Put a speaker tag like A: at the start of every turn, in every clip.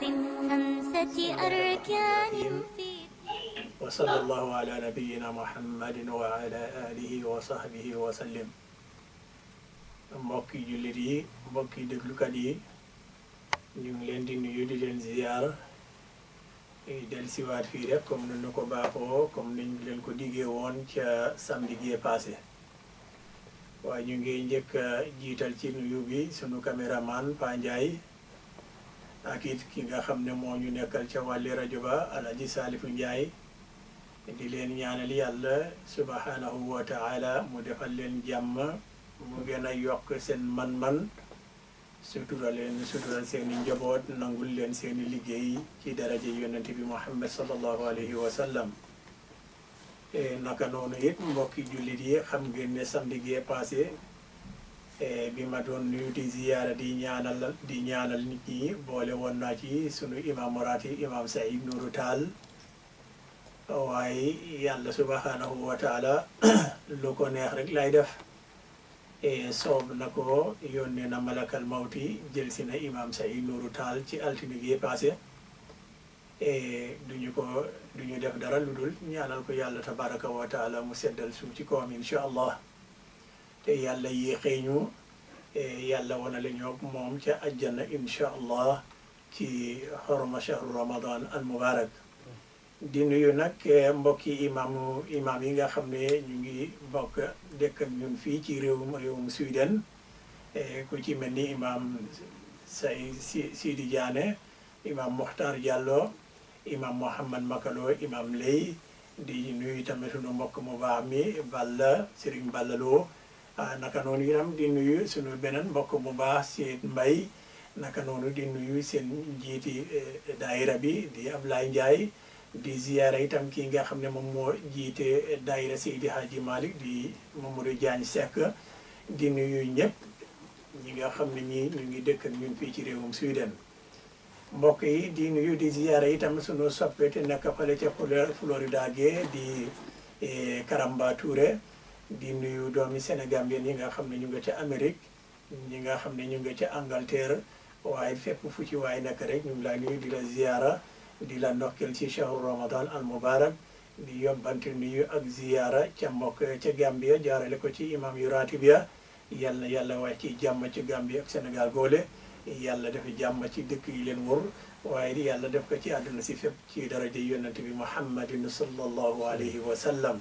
A: خمسة أركان في
B: وصلى الله على نبينا محمد وعلى آله وصحبه وسلم mbokki jullit yi mbokki déglukat yi ñu ngi leen di nuyu di leen ziyaar del siwaat fii rek comme ni ñu ko baaxoo comme niñ leen ko diggee woon ca samedi gi passé waaye ñu ngi njëkk a jiital ci nuyu bi sunu caméraman Pa Ndiaye ak it ki nga xam ne moo ñu nekkal ca wàlli rajo ba Alaji Salifu Ndiaye di leen ñaanal yàlla subhanahu wa taala mu defal leen jàmm mu gën a yokk seen man-man sutural seeni njaboot nangul leen seeni liggéey ci daraja yonent bi Muhammad sallallahu alayhi wa sallam naka noonu it mbokki jullit yi xam ngeen ne samedi gi passé bi ma doon nuyu di ziyaara di ñaanal nit ñi boole woon naa ci sunu imam ratib imam Saïd Nourou Tall waaye yàlla subhanahu wa taala lu ko neex rek lay def soob na ko yónnee na malakal mawti jël si na imam Saïd Nourou Tall ci altine gi passé duñu def dara lu dul ñaanal ko yàlla tabaraka wa taala mu seddal suuf ci kawam insha allah te yàlla yéexee ñu yàlla wanale ñoo moom ca ajjana insha allah ci xorma shahru ramadan al mubarak di nuyu nag mbokki imam yi nga xam ne ñu ngi bokk dëkk ak ñun fii ci réewum Sweden ku ci mel ni imam Sidi Diané imam Mokhtar Diallo imam Mohammad Makalo imam Lay di nuyu tamit sunu mbokk mu baax mi Balla Serigne Balla Lo naka noonu itam di nuyu sunu beneen mbokk mu baax Seyd Mbay naka noonu di nuyu seen njiiti daayira bi di Ablaye Ndiaye di ziyaara itam kii nga xam ne moom moo jiite daayira Seydi Hadji Malick di Mamadou Diagne Seck di nuyu ñëpp ñi nga xam ne ñu ngi dëkk ak ñun fii ci réewum Sweden mbokk yi di nuyu di ziyaara itam sunu soppe te nekk fale ca Florida ge di Karamba Touré di nuyu doomi Sénégambien yi nga xam ne ñu nga ca Amérique ñi nga xam ne ñu nga ca Angleterre waaye fépp fu ci waaye nekk rek ñu ngi laa nuyu di la ziyaara di la ndokkeel ci shahru ramadan al mubarak di yóbbante nuyu ak ziyaara ca mbokk ca Gambia jaarale ko ci imam yu ratib ya yàlla wàcc ci jàmm ci Gambia ak Sénégal goole yàlla def jàmm ci dëkk yi leen wër waaye yàlla def ko ci àdduna si fépp ci daraja yonent bi muhammadin sallallahu alayhi wa sallam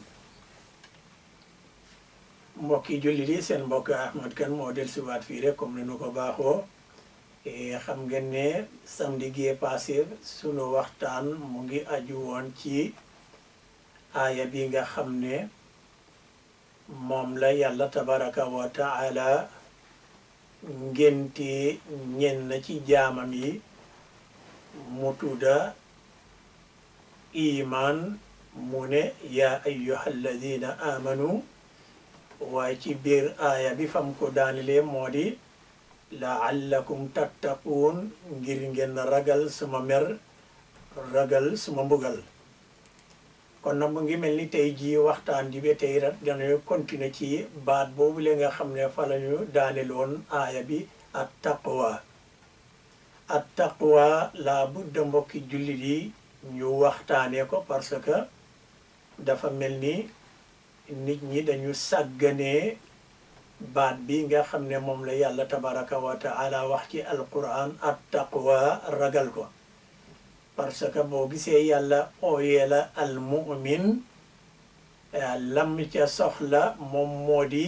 B: mbokki jullit yi seen mbokk Ahmad Kane moo dellusiwaat fii rek comme ni nu ko baaxoo xam ngeen ne samedi gi passé sunu waxtaan mu ngi aju woon ci aaya bi nga xam ne moom la yàlla tabaraka wa taala ngénte ñenn ci jaamam yi mu tudda iman mu ne yaa ayyuha alladina amanu waaye ci biir aaya bi fam ko daanilee moo di laallakum tattaquun ngir ngeen ragal suma mer ragal suma mbugal kon nag mu ngi mel ni tey jii waxtaan ji ba tey rek dañuy continuer ci baat boobu la nga xam ne fa la ñu daaneloon aaya bi at taqwa laa budda mbokki jullit yi ñu waxtaanee ko parce que dafa mel ni nit ñi dañu sàgganee baat bi nga xam ne moom la yàlla tabaraka wa taala wax ci alquran at taqwa ragal ko parce que boo gisee yàlla ooyee la al mu'min lam ca soxla moom moo di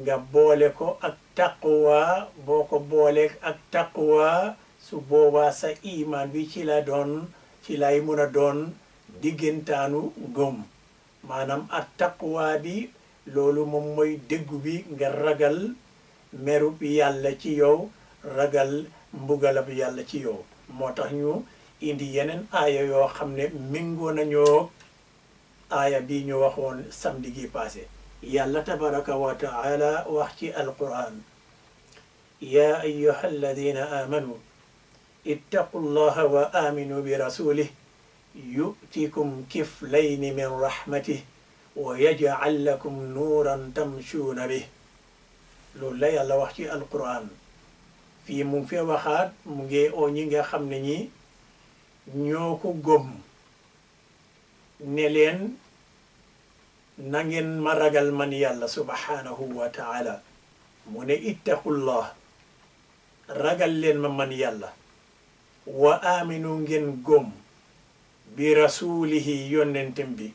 B: nga boole ko ak taqwa boo ko booleeg ak taqwa su boobaa sa iman bi ci lay mun a doon diggantaanu ngëm maanaam at taqwa bi loolu moom mooy déggu bi nga ragal merub yàlla ci yow ragal mbugalab yàlla ci yow moo tax ñu indi yeneen aaya yoo xam ne méngoo nañoo aaya bi ñu waxoon samedi gi passé yàlla tabaraka wa taala wax ci alquran ya ayyuha alladina amanu ittaqu llaha wa aminu bi rasulih yu'tikum kiflayni min rahmatih wa yaj'al lakum nuuran tamshuuna bih loolu la yàlla wax ci alquran fii mu ngi fee waxaat mu ngi oo ñi nga xam ne ñi ñoo ko gëm ne leen na ngeen ma ragal man yàlla subhanahu wa taala mu ne ittaqullah ragal leen ma man yàlla wa aminu ngeen gëm bi rasulihi yonnentem bi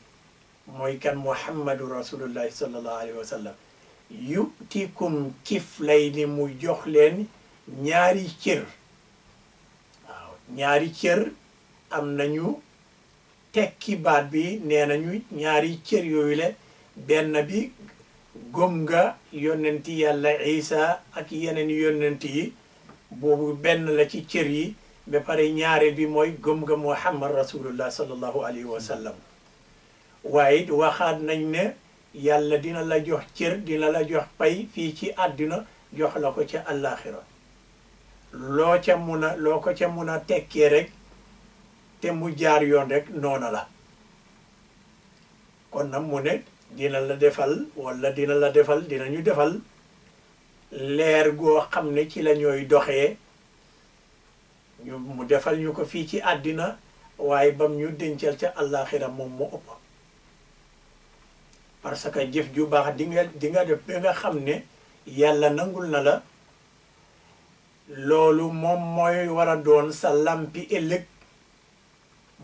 B: mooy kan muhammadu rasulullahi sallallahu alayhi wa sallam yutikum kiflayni mu jox leen ñaari cër waaw ñaari cër am nañu tekki baat bi nee nañu ñaari cër yooyu la benn bi gëm nga yonenti yàlla isa ak yeneen yonent yi boobu benn la ci cër yi ba pare ñaareel bi mooy gëm nga muhammad rasulullah sallallahu alayhi wa sallam waaye waxaat nañ ne yàlla dina la jox cër dina la jox pay fii ci àddina jox la ko ca àllaaxira loo ko ca mun a tekkee rek te mu jaar yoon rek noona la kon nag mu ne dina la defal wala dina la defal dinañu defal leer goo xam ne ci la ñooy doxee mu defal ñu ko fii ci àddina waaye bam ñu dencal ca àllaaxira moom mu ëpp parce que jëf ju baax di nga def ba nga xam ne yàlla nangul na la loolu moom mooy war a doon sa lampi ëllëg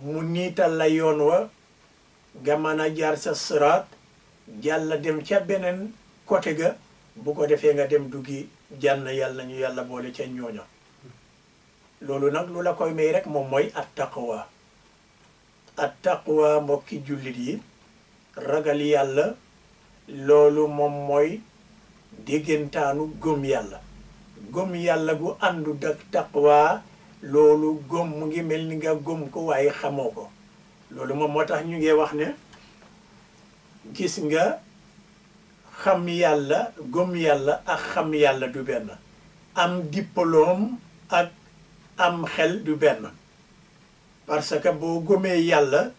B: mu niital la yoon wa nga mën a jaar sa siraat jàll dem ca beneen côté ga bu ko defee nga dem duggi jànn yàlla ñu yàlla boole ca ñooña loolu nag lu la koy may rek moom mooy at taqwa mbokki jullit yi ragal yàlla loolu moom mooy déggantaanu gëm yàlla gu àndu dak taqwa loolu gëm mu ngi mel ni nga gëm ko waaye xamoo ko loolu moom moo tax ñu ngi wax ne gis nga xam yàlla gëm yàlla ak xam yàlla du benn am diplôme ak am xel du benn parce que boo gëmee yàlla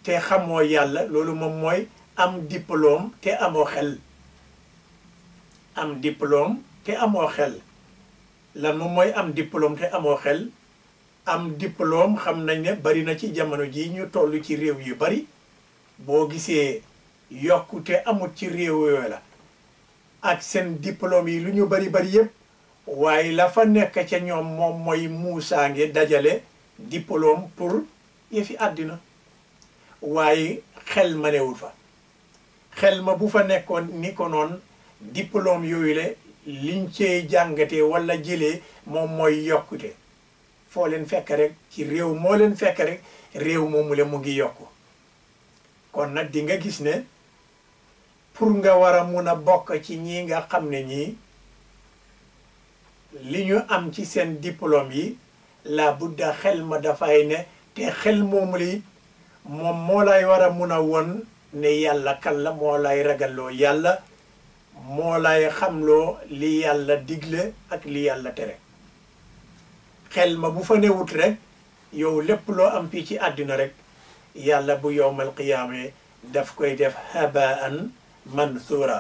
B: te xamoo yàlla loolu moom mooy am diplôme te amoo xel am diplôme te amoo xel lan moom mooy am diplôme te amoo xel am diplôme xam nañ ne bari na ci jamono ji ñu toll ci réew yu bari boo gisee yokkute amut ci réew yooyu la ak seen diplôme yi lu ñu bari yëpp waaye la fa nekk ca ñoom moom mooy muusaa ngi dajale diplôme pour yëfi àddina waaye xel ma newul fa xel ma bu fa nekkoon ni ko noon diplôme yooyu la liñ cee jàngatee wala jëlee moom mooy yokkute foo leen fekk rek ci réew moo leen fekk rek réew moomu la mu ngi yokku kon nag di nga gis ne pour nga war a mun a bokk ci ñi nga xam ne ñii li ñu am ci seen diplôme yi la budda xel ma dafay ne te xel moomu li moom moo lay war a mun a won ne yàlla kan la moo lay ragalloo yàlla moo lay xamloo li yàlla digle ak li yàlla tere xel ma bu fa newut rek yow lépp loo am fii ci àddina rek yàlla bu yowmal qiyaame daf koy def habaan manthura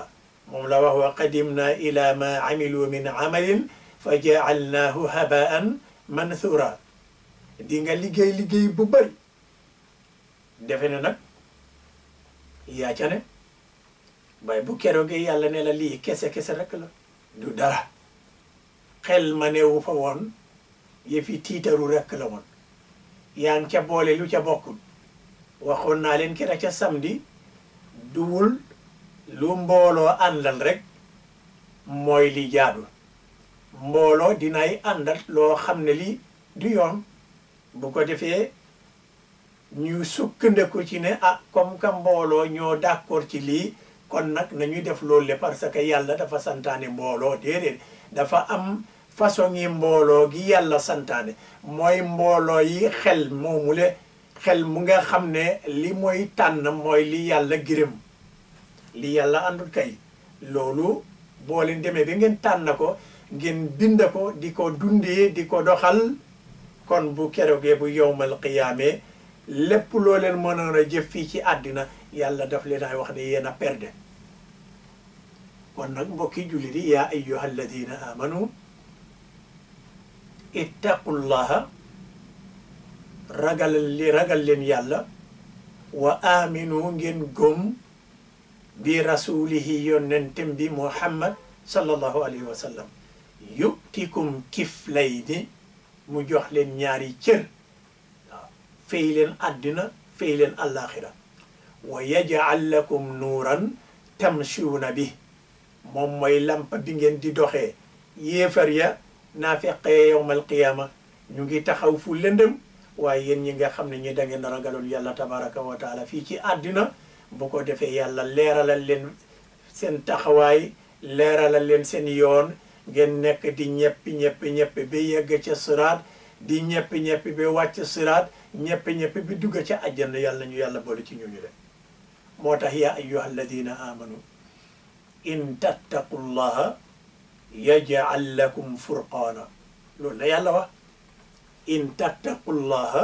B: moom la wax wa qadimna ila ma amilu min amalin fa jaalnaahu habaan manthura di nga liggéey bu bari defe ne nag yaa ca ne waaye bu keroogee yàlla ne la lii kese rek la du dara xel ma newu fa woon yëfi tiitaru rek la woon yaa ngi ca boole lu ca bokkul waxoon naa leen kera ca samedi duwul lu mbooloo àndal rek mooy li jaadu mbooloo dinay àndal loo xam ne lii du yoon bu ko defee ñu sukkandiku ci ne ah comme que mbooloo ñoo d'accord ci lii kon nag nañuy def loolu le parce que yàlla dafa santaane mbooloo déedéet dafa am façon yi mbooloo gi yàlla santaane mooy mbooloo yi xel moomule xel mu nga xam ne li mooy tànn mooy li yàlla gërëm li yàlla àndul kay loolu boo leen demee ba ngeen tànn ko ngeen bind ko di ko dundee di ko doxal kon bu keroogee bu yowmal qiyaame lépp loo leen mënoon a jëf fii ci àddina yàlla daf leen ay wax ne yéen a perde kon nag mbokki jullit yi yaa ayyuha alladina amanu ittaqullaha ragal leen yàlla wa aminu ngeen gëm bi rasulihi yonnentem bi muhammad sallallahu alayhi wa sallam yutikum kiflayni mu jox leen ñaari cër waaw fay leen àddina fay leen àllaaxira wa yaj'al lakum nuuran tamshuuna bi moom mooy lamp bi ngeen di doxee yéefar ya naafeqee yowmal qiyaama ñu ngi taxaw fu lëndëm waaye yéen ñi nga xam ne ñi da ngeen ragalul yàlla tabaraka wa taala fii ci àddina bu ko defee yàlla leeralal leen seen taxawaay leeralal leen seen yoon ngeen nekk di ñeppi ba yegg ca siraat di ñeppi ba wàcc siraat ñeppi bi dugg ca àjjana yàlla ñu yàlla boole ci ñooñu de moo tax yaa ayyuha alladina amanu in tattaqullaha yaj'al lakum furqaana loolu la yàlla wax in tattaqullaha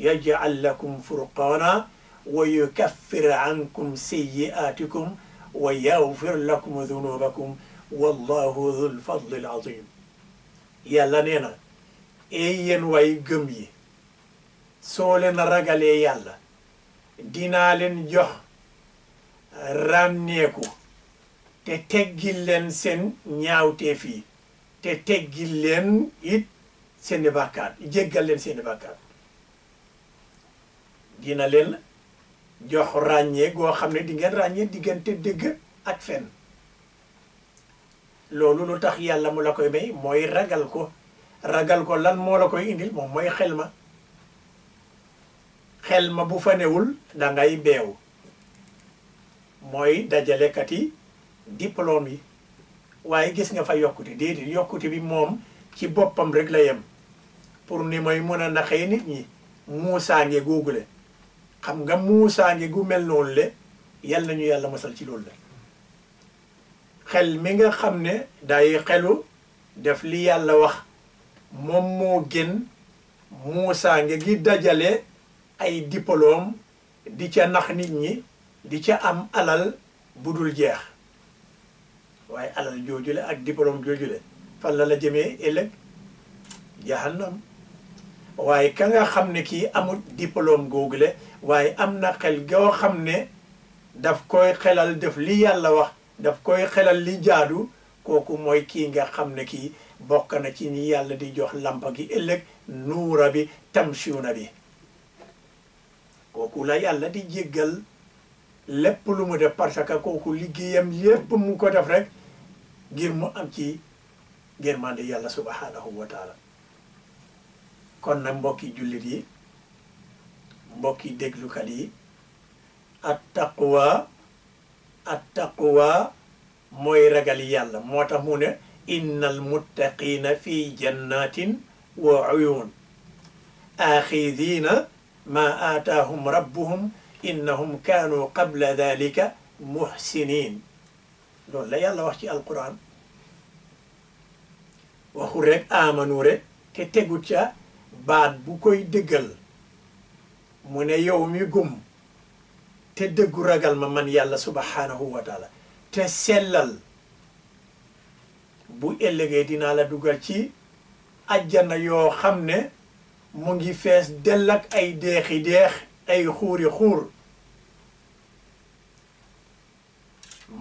B: yaj'al lakum furqaana wa yukaffir ankum sayyi'atikum wa yaghfir lakum dhunubakum wallahu dhul fadli al azim yàlla nee na ee yéen way gëm yi soo leen ragalee yàlla dinaa leen jox rànneeku te teggil leen seen ñaawteef yi te teggil leen it seeni bàkkaar jéggal leen seeni bàkkaar dina leen jox ràññee goo xam ne di ngeen ràññee diggante dëgg ak fen loolu lu tax yàlla mu la koy may mooy ragal ko lan moo la koy indil moom mooy xel ma bu fa newul dangay beew mooy dajalekat yi diplôme yi waaye gis nga fa yokkute déedéet yokkute bi moom ci boppam rek la yem pour ni mooy mën a naxee nit ñi muusaange googule xam nga muusaange gu mel noonu le yal nañu yàlla mosal ci loolu la xel mi nga xam ne day xelu def li yàlla wax moom moo gën muusaange gi dajale ay diplôme di ca nax nit ñi di ca am alal bu dul jeex waaye alal joojule ak diplôme joojule fan la jëmee ëllëg jahannam waaye ka nga xam ne kii amul diplôme googule waaye am na xel goo xam ne daf koy xelal def li yàlla wax daf koy xelal li jaadu kooku mooy kii nga xam ne kii bokk na ci ñi yàlla di jox lampa gi ëllëg nuura bi tamshuuna bi kooku la yàlla di jéggal lépp lu mu def parce que kooku liggéeyam yépp mu ko def rek ngir mu am ci ngërmande yàlla subhanahu wa taala kon nag mbokki jullit yi mbokki déglukat yi attaqwa mooy ragal yàlla moo tax mu ne innal muttaqina fi jannatin wa uyun axidina ma aataahum rabbuhum innahum kaanu qabla dalika muhsinin loolu la yàlla wax ci alquran waxul rek amanu rek te tegu ca baat bu koy dëggal mu ne yow mi gum te dëggu ragal ma man yàlla subhanahu wa taala te sellal bu ëllëgee dinaa la dugal ci ajjana yoo xam ne mu ngi fees dell ak ay deexi deex ay xuuri xuur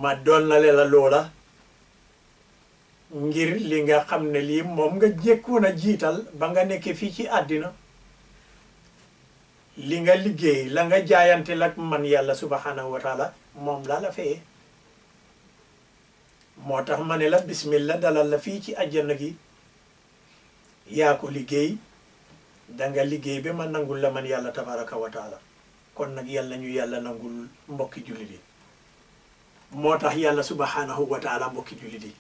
B: ma doon na la loola ngir li nga xam ne lii moom nga jékkoon a jiital ba nga nekkee fii ci àddina li nga liggéey la nga jaayante lak man yàlla subhanahu wa taala moom laa la fayee moo tax ma ne la bismillah dalal la fii ci àjjana gi yaa ko liggéey danga liggéey ba ma nangul la man yàlla tabaraka wa taala kon nag yàlla ñu yàlla nangul mbokki jullit yi moo tax yàlla subhanahu wa taala mbokki jullit yi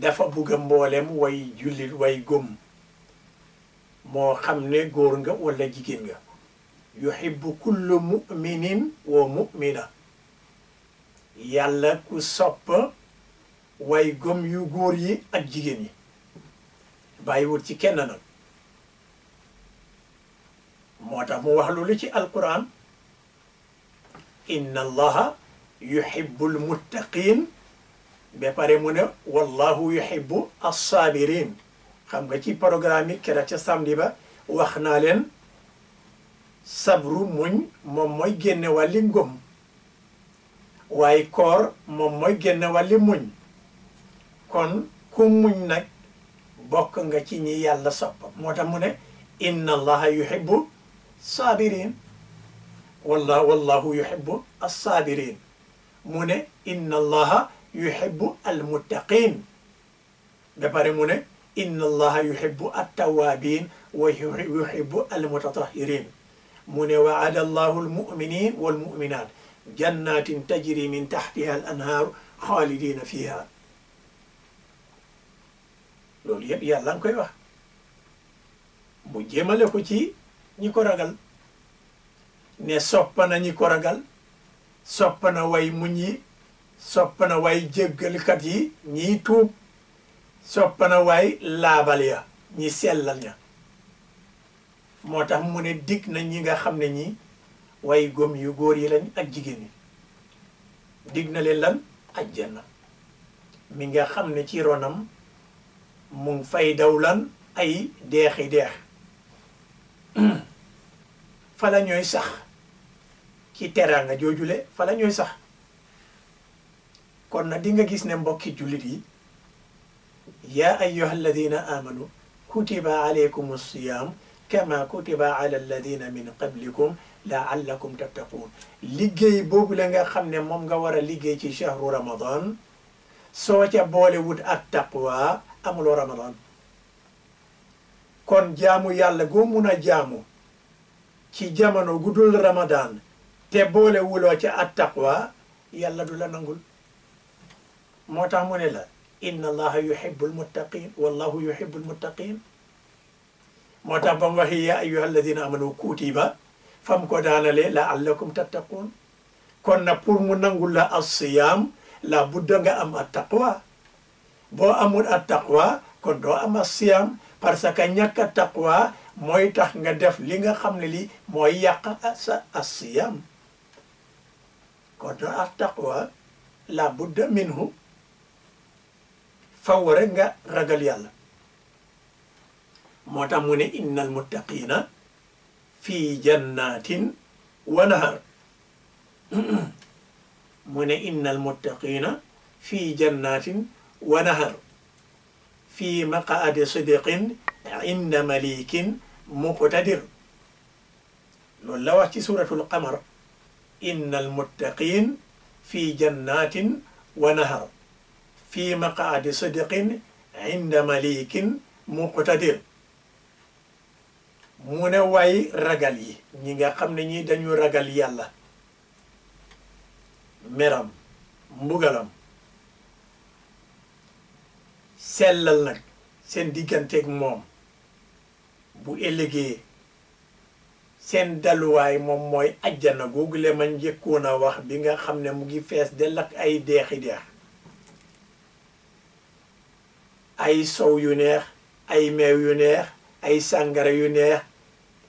B: dafa bugg a mboolem way jullit way gëm moo xam ne góor nga wala jigéen nga yuhibbu kullu mu'minin wa mu'mina yàlla ku sopp way gëm yu góor yi ak jigéen yi bàyyiwul ci kenn nag moo tax mu wax loolu ci alquran inna allaha yuhibbul muttaqin ba pare mu ne wallahu yuhibbu as-sabirin xam nga ci programme yi keroog ca samedi ba wax naa leen sabru muñ moom mooy génne wàlli ngëm waaye koor moom mooy génne wàlli muñ kon ku muñ nag bokk nga ci ñi yàlla sopp moo tax mu ne inna allaha yuhibbu sabirin wallahu yuhibbu as-sabirin mu ne inna allaha yuhibbu al-muttaqin ba pare mu ne inna allaha yuhibbu at-tawwabin wa yuhibbu al-mutatahhirin mu ne wa'ada allahu al-mu'minin wal-mu'minat jannatin tajri min tahtiha al-anhar khalidina fiha loolu yëpp yàlla nga koy wax mu jéemale ko ci ñi ko ragal ne soppana ñi ko ragal soppana way muñ yi soppana way jéggalkat yi ñiy tuub soppana way laabal ya ñi sellal ña moo tax mu ne dig na ñi nga xam ne ñi way gom yu góor yi lañ ak jigéen ñi dig na leen lan ajjana mi nga xam ne ci ronam mu ngi fay daw lan ay deexi deex fa la ñooy sax ci teraanga joojule fa la ñooy sax kon na di nga gis ne mbokki jullit yi yaa ayyuha alladina amanu kutiba alaykum as-siyam kama kutiba ala alladina min qablikum laallakum tattaqun liggéey boobu la nga xam ne moom nga war a liggéey ci shahru ramadan soo ca boolewut ak taqwa amuloo ramadan kon jaamu yàlla goo mun a jaamu ci jamono gudul ramadan te boole wuloo ca at taqwa yàlla du la nangul moo tax mu ne la inna allaha yuhibbul muttaqin wallahu yuhibbul muttaqin moo tax ba mu waxi yaa ayyuha alladina amanu kutiba fam ko daanale la'allakum tattaqun kon na pour mu nangul la as-siyam la budda nga am at taqwa boo amul at taqwa kon doo am as-siyam parce que ñàkk a taqwa mooy tax nga def li nga xam ne li mooy yàq sa as-siyam kon at taqwa la budda minhu faw rek nga ragal yàlla moo tax mu ne innal muttaqina fii jannatin wa nahar mu ne innal muttaqina fii jannatin wa nahar fii maqaadi sidqin inda malikin muqtadir loolu la wax ci suratul qamar innal muttaqin fii jannatin wa nahar fii maqaadi sidqin inda malikin muqtadir mu ne way ragal yi ñi nga xam ne ñi dañu ragal yàlla meram mbugalam sellal nag seen digganteeg moom bu ëllëgee seen daluwaay moom mooy ajjana googu le ma njëkkoon a wax bi nga xam ne mu ngi fees dell ak ay deexi deex ay sow yu neex ay meew yu neex ay sàngara yu neex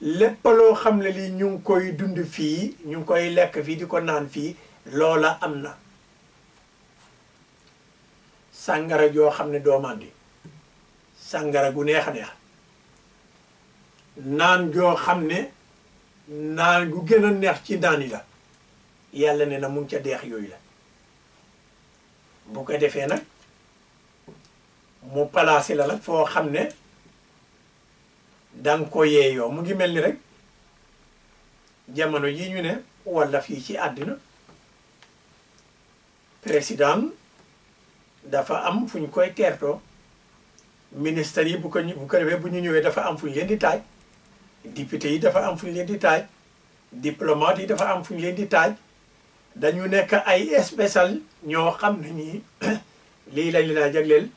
B: lépp loo xam ne lii ñu ngi koy dund fii ñu ngi koy lekk fii di ko naan fii loola am na sàngara joo xam ne doo màndi sàngara gu neex a neex naan joo xam ne naan gu gën a neex ci naan yi la yàlla ne na mu ngi ca deex yooyu la bu ko defee nag mu placé la nag foo xam ne danga ko yeeyoo mu ngi mel ni rek jamono yi ñu ne walla fii ci àddina président dafa am fu ñu koy teertoo ministère yi bu ko defee bu ñu ñëwee dafa am fu ñu leen di taaj député yi dafa am fu ñu leen di taaj diplomate yi dafa am fu ñu leen di taaj dañu nekk ay spécial ñoo xam ne ñii lii lañ leen a jagleel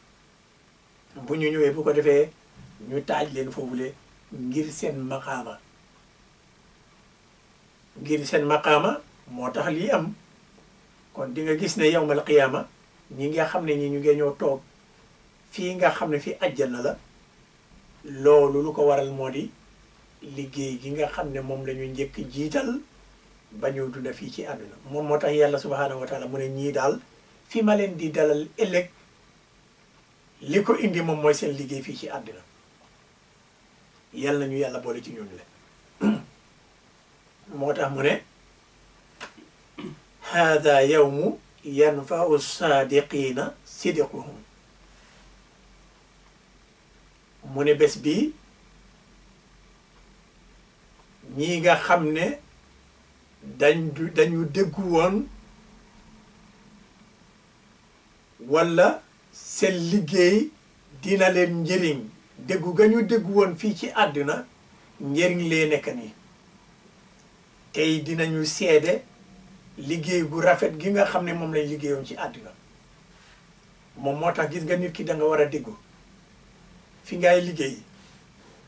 B: bu ñu ñëwee bu ko defee ñu taaj leen foofule ngir seen maqaama moo tax lii am kon di nga gis ne yawmal qiyaama ñi nga xam ne ñi ñu ngi ñoo toog fii nga xam ne fii àjjana la loolu lu ko waral moo di liggéey gi nga xam ne moom la ñu njëkk jiital ba ñu dunda fii ci àdduna moom moo tax yàlla subhaanahu wa taala mu ne ñii daal fi ma leen di dalal ëllëg li ko indi moom mooy seen liggéey fii ci àddina yal nañu yàlla boole ci ñun le moo tax mu ne hada yawmu yanfau saadiqina sidquhum mu ne bés bi ñii nga xam ne dañu déggu woon walla seen liggéey dina leen njëriñ déggu ga ñu déggu woon fii ci àddina njëriñ lee nekk nii tey dinañu seede liggéey gu rafet gi nga xam ne moom lañ liggéeyoon ci àddina moom moo tax gis nga nit ki da nga war a déggu fi ngay liggéey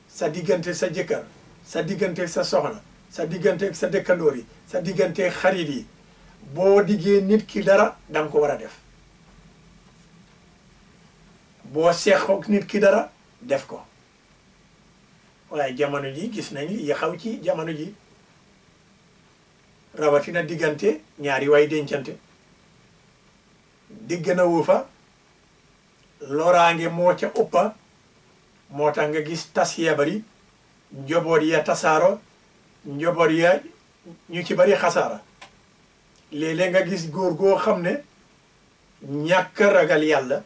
B: sa diggante sa jëkkër sa diggante sa soxna sa diggante sa dëkkandoor yi sa diggante xarit yi boo diggee nit ki dara danga ko war a def boo seexook nit ki dara def ko waaye jamono ji gis nañ li xaw ci jamono ji rawatina diggante ñaari way dencante digg na wu fa loraange moo ca ëppa moo tax nga gis tas ya bari njoboot ya tasaaro njoboot ya ñu ci bari xasaara léeg-léeg nga gis góor goo xam ne ñàkk ragal yàlla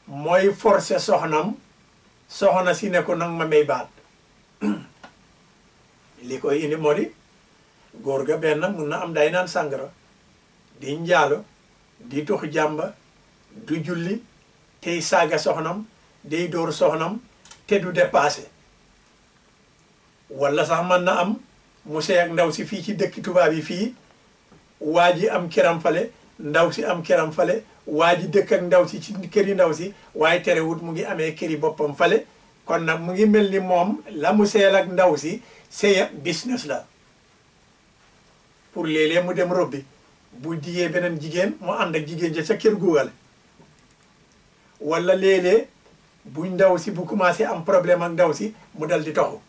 B: mooy forcer soxna si ne ko nag ma may baat li koy indi moo di góor ga benn mun na am day naan sàngara di njaalo di tux jàmba du julli tey saaga soxnam day dóor soxnam te du dépassé walla sax mën na am mu sey ak ndaw si fii ci dëkki tubaab yi fii waa ji am këram fale ndaw si am këram fale waa ji dëkk ak ndaw si ci këri ndaw si waaye terewut mu ngi amee këri boppam fale kon nag mu ngi mel ni moom la mu seyal ak ndaw si seya business la pour léeg-léeg mu dem robbi bu jigee beneen jigéen mu ànd ak jigéen ja ca kër guugale walla léeg-léeg bu ndaw si bu commencé am problème ak ndaw si mu dal di toxu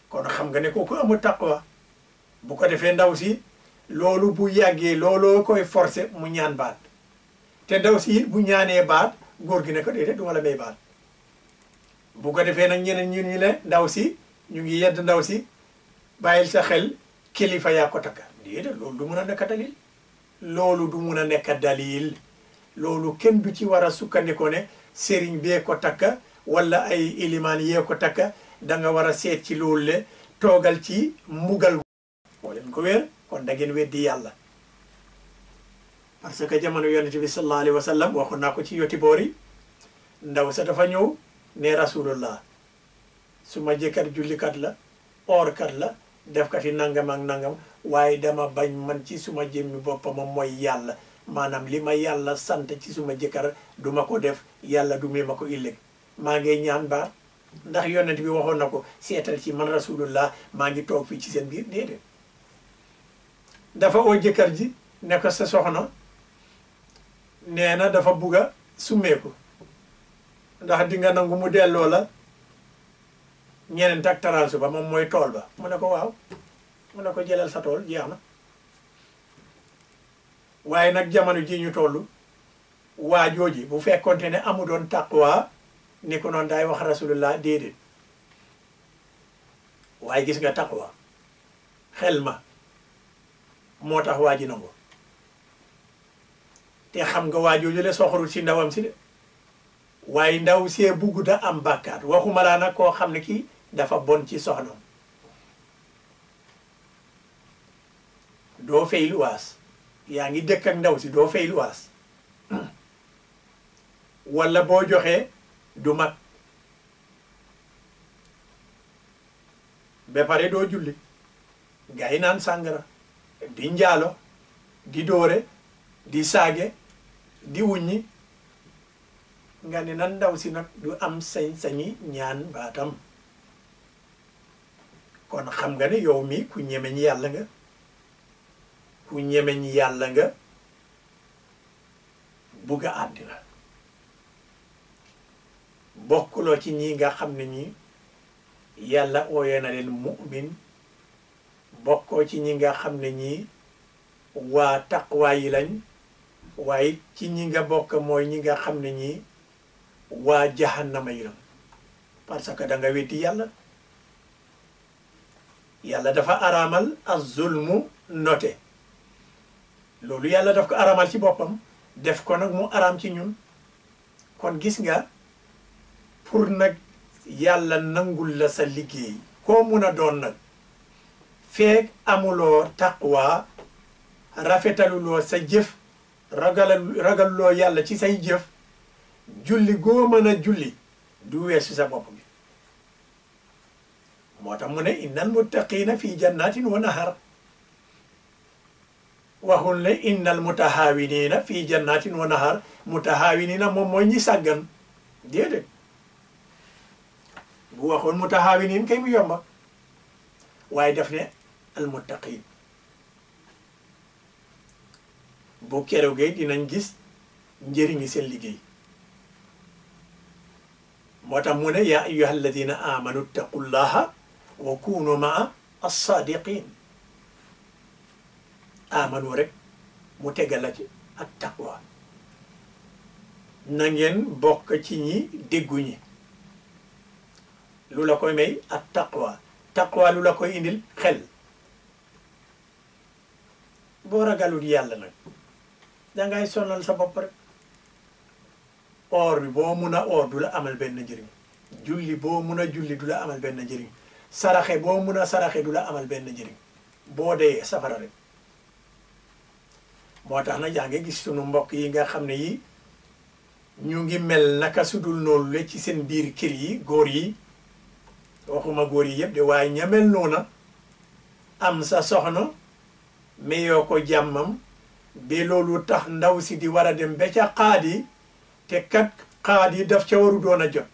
B: kon xam nga ne kooku amul taqwa bu ko defee ndaw si loolu bu yàggee looloo koy forcer mu ñaan baat te ndaw si bu ñaanee baat góor gi ne ko déedéet du ma la may baat bu ko defee nag ñeneen ñu ne ndaw si ñu ngi yedd ndaw si bàyyil sa xel kilifa yaa ko takka déedéet loolu du mun a nekk dalil loolu du mun a nekk dalil loolu kenn du ci war a sukkandikoo ne sëriñ bee ko takka walla ay ilimaan yee ko takka da nga war a seet ci loolu le toogal ci mbugal moo leen ko wéer kon da ngeen weddi yàlla parce que jamono yonent bi sallallahu alayhi wa sallam waxoon naa ko ci yoti boori ndaw sa dafa ñëw ne rasulullah su ma jëkkër jullikat la oorkat la defkati nangam ak nangam waaye dama bañ man ci suma jëmmi boppam mooy yàlla maanaam li ma yàlla sant ci suma jëkkër duma ko def yàlla du ma ko illéeg maa ngi ñaan baat ndax yonent bi waxoon na ko seetal ci man rasulullah maa ngi toog fii ci seen biir déedéet dafa oo jëkkër ji ne ko sa soxna nee na dafa bugg a summeeku ndax di nga nangu mu delloo la ñeneen ak taransu ba moom mooy tool ba mu ne ko waaw mu ne ko jëlal sa tool jeex na waaye nag jamono ji ñu toll waa jooji bu fekkonte ne amu doon taqwa ni ko noonu daay wax rasulullah déedéet waaye gis nga taqwa xel ma moo tax waa ji nangu te xam nga waa jooju le soxorul si ndawam si de waaye ndaw see bugg da am bàkkaat waxuma laa nag koo xam ne kii dafa bon ci soxnam doo fay luwaas yaa ngi dëkk ak ndaw si doo fay luwaas walla boo joxee du mat ba pare doo julli gaa yi naan sàngara di njaalo di dóore di saage di wuññi nga ne nan ndaw si nag du am sañ-sañi ñaan baatam kon xam nga ne yow mi ku ñemeñ yàlla nga ku ñemeñ yàlla nga bugg a àddina bokkuloo ci ñi nga xam ne ñi yàlla ooyee na leen mu'min bokkoo ci ñi nga xam ne ñi waa taqwa yi lañ waaye ci ñi nga bokk mooy ñi nga xam ne ñi waa jahannama itam parce que da nga weddi yàlla. yàlla dafa araamal az-zulmu note loolu yàlla daf ko araamal ci boppam def ko nag mu araam ci ñun kon gis nga pour nag yàlla nangul la sa liggéey koo mun a doon nag feek amuloo taqwa rafetaluloo sa jëf ragaluloo yàlla ci say jëf julli goo mën a julli du weesu sa bopp bi moo tax mu ne innal muttaqiina fii jannatin wa nahar waxul ne innal mutahaawiniina fii jannatin wa nahar mutahaawiniina moom mooy ñi sàggan déedéet bu waxoon mutahaawiniin kay mu yomba waaye daf ne al muttaqiin bu keroogee dinañ gis njëriñi seen liggéey moo tax mu ne yaa ayyuha alladina amanu ittaqullaha wa kunu maa as-sadiqin amanu rek mu tegal la ci ak taqwa na ngeen bokk ci ñi déggu ñi lu la koy may ak taqwa lu la koy indil xel boo ragalul yàlla nag dangay sonal sa bopp rek or bi boo mun a or du la amal benn njëriñ julli boo mun a julli du la amal benn njëriñ saraxe boo mun a saraxe du la amal benn njëriñ boo dee safara rek moo tax na yaa ngi gis sunu mbokk yi nga xam ne yi ñu ngi mel naka sudul noonu la ci seen biir kër yi góor yi waxuma góor yi yëpp de waaye ñamel noona am sa soxna mayoo ko jàmmam ba loolu tax ndaw si di war a dem ba ca xaadi te kat xaadi daf ca waru doon a jot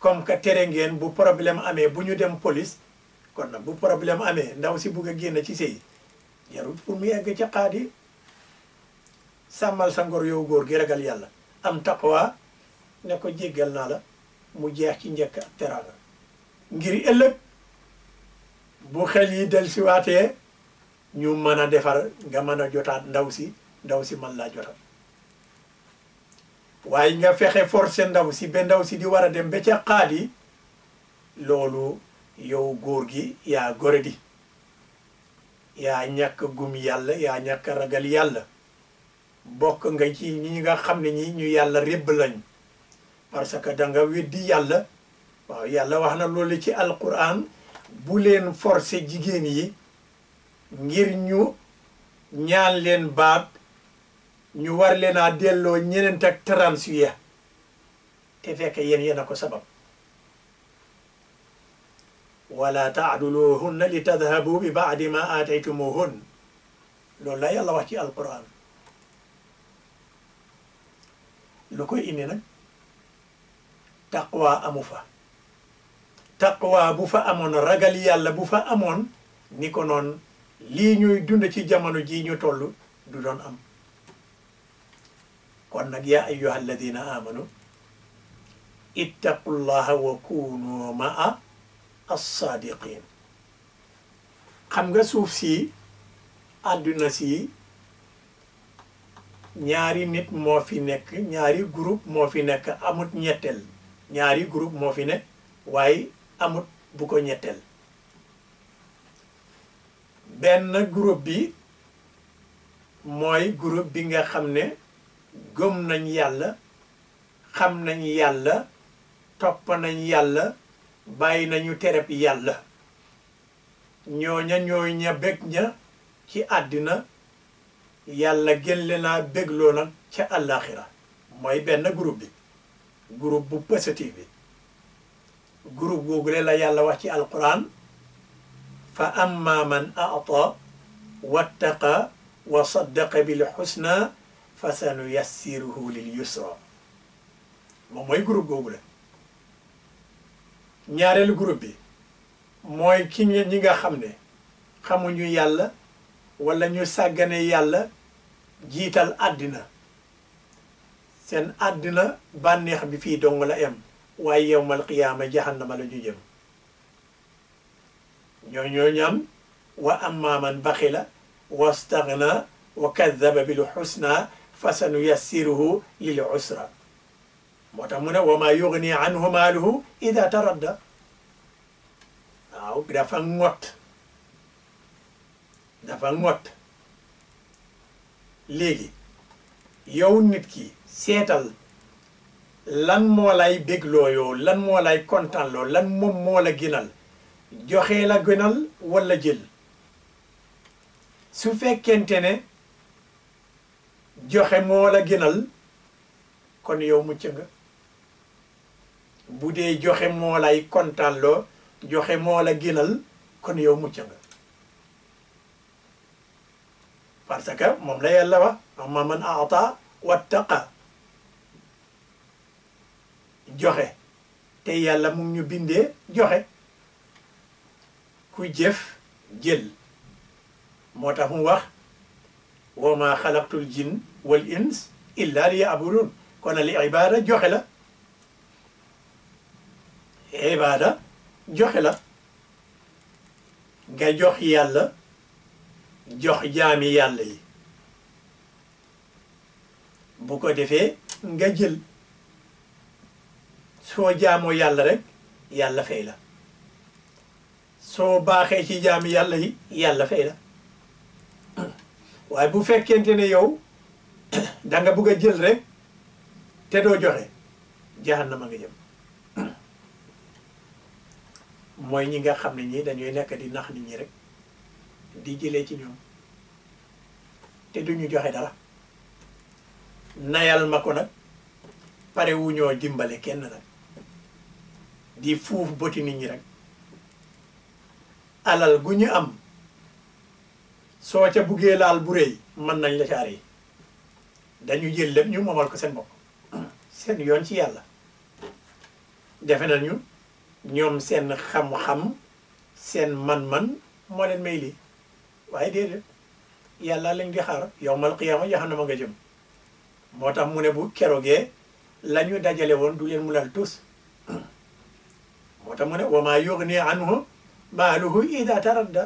B: comme que tere ngeen bu problème amee bu ñu dem police kon nag bu problème amee ndaw si bugg a génn ci sëy jarul pour mu egg ca xaadi sàmmal sa ngor yow góor gi ragal yàlla am taqwa ne ko jéggal naa la mu jeex ci njëkk ak teraanga ngir ëllëg bu xel yi del si waatee ñu mën a defar nga mën a jotaat ndaw si mën laa jotaat waaye nga fexe forcé ndaw si ba ndaw si di war a dem ba ca xaadi loolu yow góor gi yaa gore di yaa ñàkk gum yàlla yaa ñàkk ragal yàlla bokk nga ci ñi nga xam ne ñi ñu yàlla rébb lañ parce que da nga weddi yàlla waaw yàlla wax na loolu ci alquran bu leen forcé jigéen yi ngir ñu ñaan leen baat ñu war leen a delloo ñeneent ak 38 te fekk yéen a ko sabab wala taaduluhunna li tadhabu bi baadi ma aataytumuhun loolu la yàlla wax ci alquran lu koy indi nag taqwa amu fa taqwa bu fa amoon ragal yàlla bu fa amoon ni ko noon lii ñuy dund ci jamono ji ñu toll du doon am kon nag yaa ayyuha alladina amanu ittaqullaha wa kunu maa as-sadiqin xam nga suuf si àdduna si ñaari nit moo fi nekk ñaari groupe moo fi nekk amut ñetteel ñaari groupe moo fi nekk waaye amut bu ko ñetteel benn groupe bi mooy groupe bi nga xam ne gëm nañ yàlla xam nañ yàlla topp nañ yàlla bàyyi nañu tereb yàlla ñooña ñooy ña bég ña ci àddina yàlla gën leen a bégloo nag ca àllaaxira mooy benn groupe bi groupe bu positif bi groupe googule la yàlla wax ci alquran fa amma man a'ta wattaqa wa saddaqa bil husna fa sanuyassiruhu lil yusra moom mooy groupe googule ñaareelu groupe bi mooy ki ñi nga xam ne xamuñu yàlla wala ñu sàggane yàlla jiital àddina seen àddina bànneex bi fii dong la em waaye yawmal qiyaama jahannama la ñu jëm ñoo ñam wa amma man baxila wastaghna wa kadhaba bil husna fa sanuyassiruhu lil usra moo tax mu ne wa maa yughni anhu maaluhu ida taradda waaw dafa ngott léegi yow nit ki seetal lan moo lay bégloo yow lan moo lay kontaan loo lan moom moo la gënal joxe la gënal walla jël su fekkente ne joxe moo la gënal kon yow mucc nga bu dee joxe moo lay kontaan loo joxe moo la gënal kon yow mucc nga parce que moom la yàlla wax amma man aata wattaqa joxe te yàlla mu ñu bindee joxe ku jëf jël moo tax mu wax wa ma xalaqtul jinn wal ins illa liya'budun kon al ibada joxe la ibada joxe la nga jox yàlla jox jaami yàlla yi bu ko defee nga jël soo jaamoo yàlla rek yàlla fay la soo baaxee ci jaami yàlla yi yàlla fay la waaye bu fekkente ne yow da nga bugg a jël rek te doo joxe jahannama nga jëm mooy ñi nga xam ne ñi dañuy nekk di nax nit ñi rek di jëlee ci ñoom te duñu joxe dara nayal ma ko nag pare wu ñoo dimbale kenn nag di fuuf boti nit ñi rek alal gu ñu am soo ca buggee laal bu rëy mën nañ la caare yi dañu jël lépp ñu moomal ko seen bopp seen yoon ci yàlla defe nañu ñoom seen xam-xam seen man-man moo leen may lii waaye déedéet yàlla lañ di xaar yawmal qiyaama jahannama nga jëm moo tax mu ne bu keroogee la ñu dajale woon du leen munal tus moo tax mu ne wa maa yughni anhu maaluhu ida taradda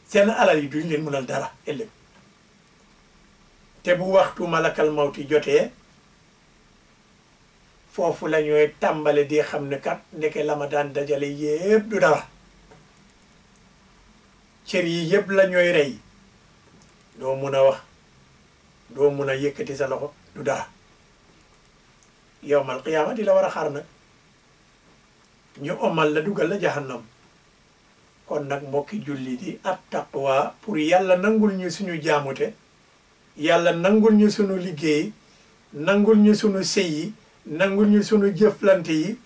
B: seen alal yi duñ leen munal dara ëllëg te bu waxtu malakal mawti jotee foofu la ñooy tàmbale di xam ne kat ndeke la ma daan dajale yépp du dara cër yi yépp la ñooy rey doo mun a wax doo mun a yëkkati sa loxo du dara yawmal qiyaama di la war a xaar nag ñu omal la dugal la jahannam kon nag mbokki julli di at taqwa pour yàlla nangul ñu suñu jaamute yàlla nangul ñu suñu liggéey nangul ñu suñu sëy yi nangul ñu suñu jëflante yi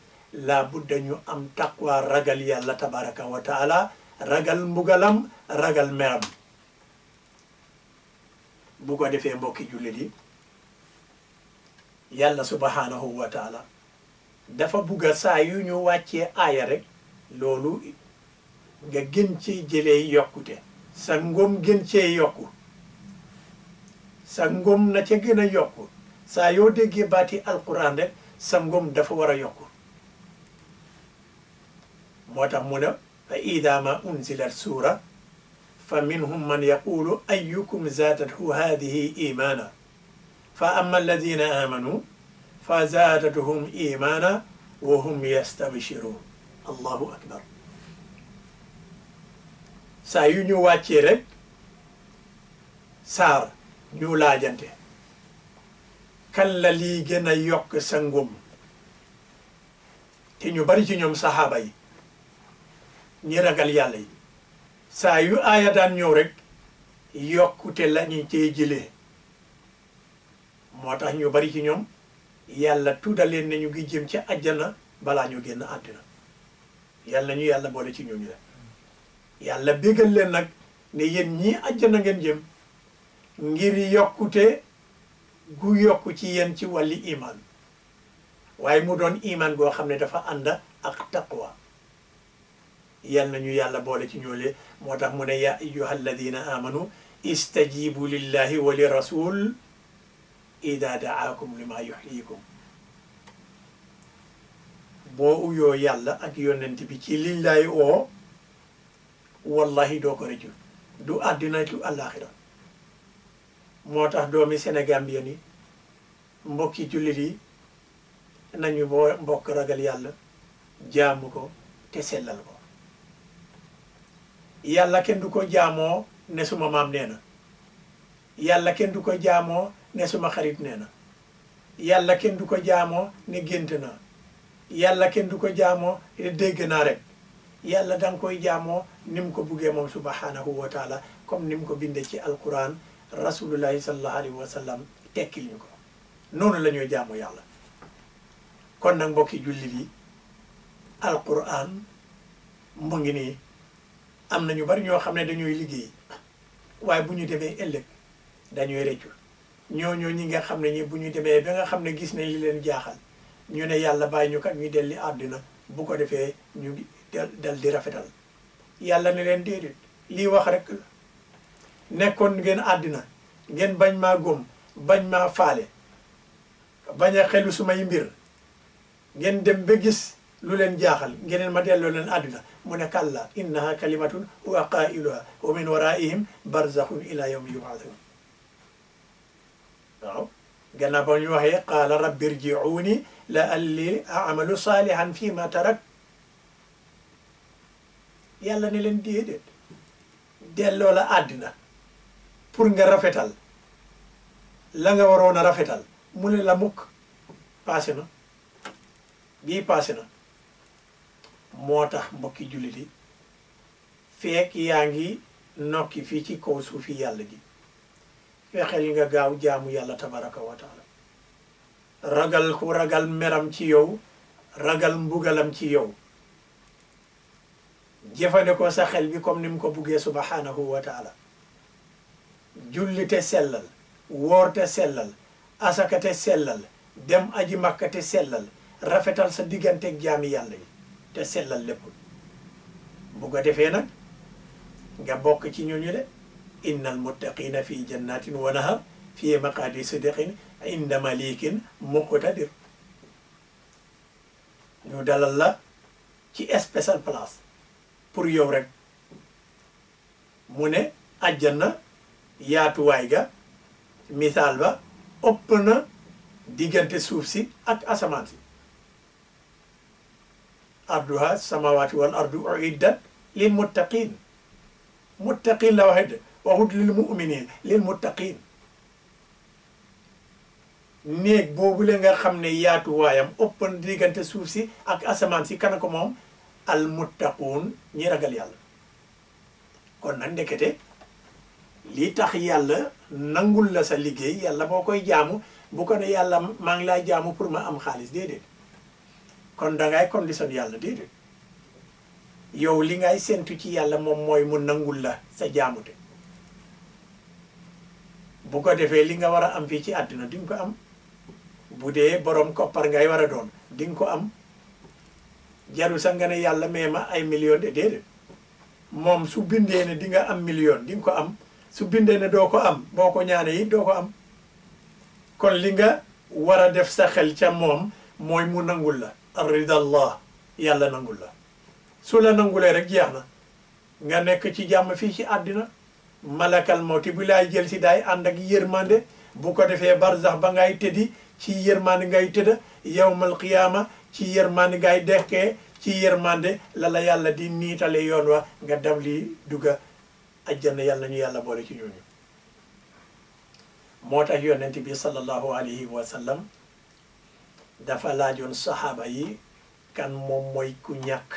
B: laa budda ñu am taqwa ragal yàlla tabaraka wa taala ragal mbugalam ragal meram bu ko defee mbokki julli di yàlla subhanahu wa taala dafa bugga saa yu ñu wàccee aaya rek loolu nga gën ci jëlee yokkute sa ngëm gën cee yokku sa ngëm na ca gën a yokku saa yoo déggee baati alquran rek sa ngëm dafa war a yokku moo tax mu ne fa ida ma unzilat suura fa minhum man yaqulu ayyukum zaadathu hadihi imana fa amma alladina amanu fa zaadatuhum imana wa hum yastabshirun allahu akbar saa yu ñu wàccee rek saar ñu laajante kan la lii gën a yokk sa ngëm te ñu bari ci ñoom saxaaba yi ñi ragal yàlla yi saa yu aaya daan ñëw rek yokkute la ñu cee jëlee moo tax ñu bari ci ñoom yàlla tuddaleen ne ñu ngi jëm ci àjjana balaa ñu génn àddina yàlla ñu yàlla boole ci ñooñu la yàlla bégal leen nag ne yéen ñii àjjana ngeen jëm ngir yokkute gu yokku ci yéen ci wàlli iman waaye mu doon iman goo xam ne dafa ànd ak taqwa yal nañu yàlla boole ci ñoole moo tax mu ne yaa ayyuha alladina amanu istajibu lillahi wa li rasul ida daakum lima yuhyikum boo uyoo yàlla ak yonent bi ci liñ lay oo wallahi doo ko rëccu du àddina du àllaaxira moo tax doomi Sénégal bi ni mbokki jullit yi nañu boo mbokk ragal yàlla jaamu ko te sellal ko yàlla kenn du ko jaamoo ne suma maam nee na yàlla kenn du ko jaamoo ne suma xarit nee na yàlla kenn du ko jaamoo ne gént naa yàlla kenn du ko jaamoo ne dégg naa rek yàlla danga koy jaamoo ni mu ko buggee moom subhanahu wa taala comme ni mu ko bindee ci alquran rasulullahi sallallahu alayhi wa sallam tekkil ñu ko noonu la ñuy jaamu yàlla kon nag mbokki jullit yi alquran mu ngi nii am na ñu bari ñoo xam ne dañuy liggéey waaye bu ñu demee ëllëg dañuy rëccu ñooñu ñi nga xam ne ñi bu ñu demee ba nga xam ne gis nañ li leen jaaxal ñu ne yàlla bàyyi ñu kat ñu delli àddina bu ko defee ñu dal di rafetal yàlla ne leen déedéet lii wax rek la nekkoon ngeen àddina ngeen bañ maa góom bañ maa faale bañ a xelu sumay mbir ngeen dem ba gis lu leen jaaxal ngeneen ma delloo leen àddina mu ne kàlla innaha kalimatun huwa qailuha wa min waraihim barzakhun ila yawmi yub'athun waaw gannaaw ba ñu waxee qaala rabbi irji'uni la'alli a'malu salihan fi ma tarak yàlla ne leen déedéet delloo la àddina pour nga rafetal la nga waroon a rafetal mu ne la mukk passé na bii passé na moo tax mbokki jullit yi feek yaa ngi nokki fii ci kaw suufi yàlla ji fexeel nga gaaw jaamu yàlla tabaraka wa taala ragal ku ragal meram ci yow ragal mbugalam ci yow jëfandikoo sa xel bi comme ni mu ko buggee subhanahu wa taala julli te sellal woor te sellal asaka te sellal dem aji makka te sellal rafetal sa digganteeg jaami yàlla yi te sellal lépp bu ko defee nag nga bokk ci ñooñu de innal muttaqina fi jannatin wa nahar fi maqadi sidqin inda malikin muqtadir ñu dalal la ci spécial place pour yow rek mu ne àjjana yaatuwaay ga misaal ba ëpp na diggante suuf si ak asamaan si arduha samawati wal ardu uiddat lil muttaqin muttaqin la waxee de waxut lil muminin lil muttaqin néeg boobu la nga xam ne yaatuwaayam ëpp na diggante suuf si ak asamaan si kana ko moom al muttaquun ñi ragal yàlla kon nag ndekete lii tax yàlla nangul la sa liggéey yàlla boo koy jaamu bu ko ne yàlla maa ngi laa jaamu pour ma am xaalis déedéet kon dangay condition yàlla déedéet yow li ngay séntu ci yàlla moom mooy mu nangul la sa jaamute bu ko defee li nga war a am fii ci àddina di nga ko am bu dee borom koppar ngay war a doon di nga ko am jarul sax nga ne yàlla mee ma ay million de déedéet moom su bindee ne di nga am million di nga ko am su bindee ne doo ko am boo ko ñaane yi doo ko am kon li nga war a def sa xel ca moom mooy mu nangul la aridallah yàlla nangul la su la nangulee rek jeex na nga nekk ci jàmm fii ci àddina malakal mawti bu laay jël si daay ànd ak yërmande bu ko defee barzax ba ngay tëddi ci yërmande ngay tëdda yawmal qiyaama ci yërmande ngay dekkee ci yërmande la la yàlla di niitale yoon wa nga dam li dugga ajjana yàlla ñu yàlla boole ci ñooñu moo tax yonent bi sallallahu alayhi wa sallam dafa laajoon saxaaba yi kan moom mooy ku ñàkk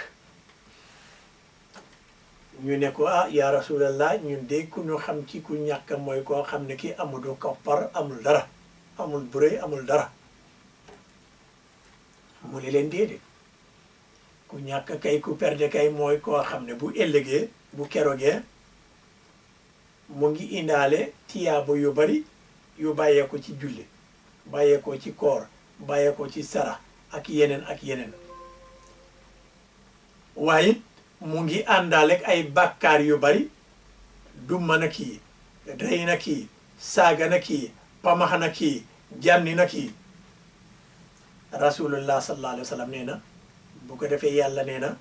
B: ñu ne ko ah yaa rasulallah ñun de ku ñu xam ci ku ñàkk mooy koo xam ne ki amul koppar amul dara amul buré amul dara mu ne leen déedéet ku ñàkk kay ku perde kay mooy koo xam ne bu ëllëgee bu kerogee mu ngi indaale tiyaabo yu bari yu bàyyeeko ci julli bàyyeekoo ci koor bàyyeekoo ci sara ak yeneen waaye mu ngi àndaale ak ay bàkkaar yu bari dumma na kii rey na kii saaga na kii pamax na kii jànni na kii rasulullah sallallahu alayhi wa sallam nee na bu ko defee yàlla nee na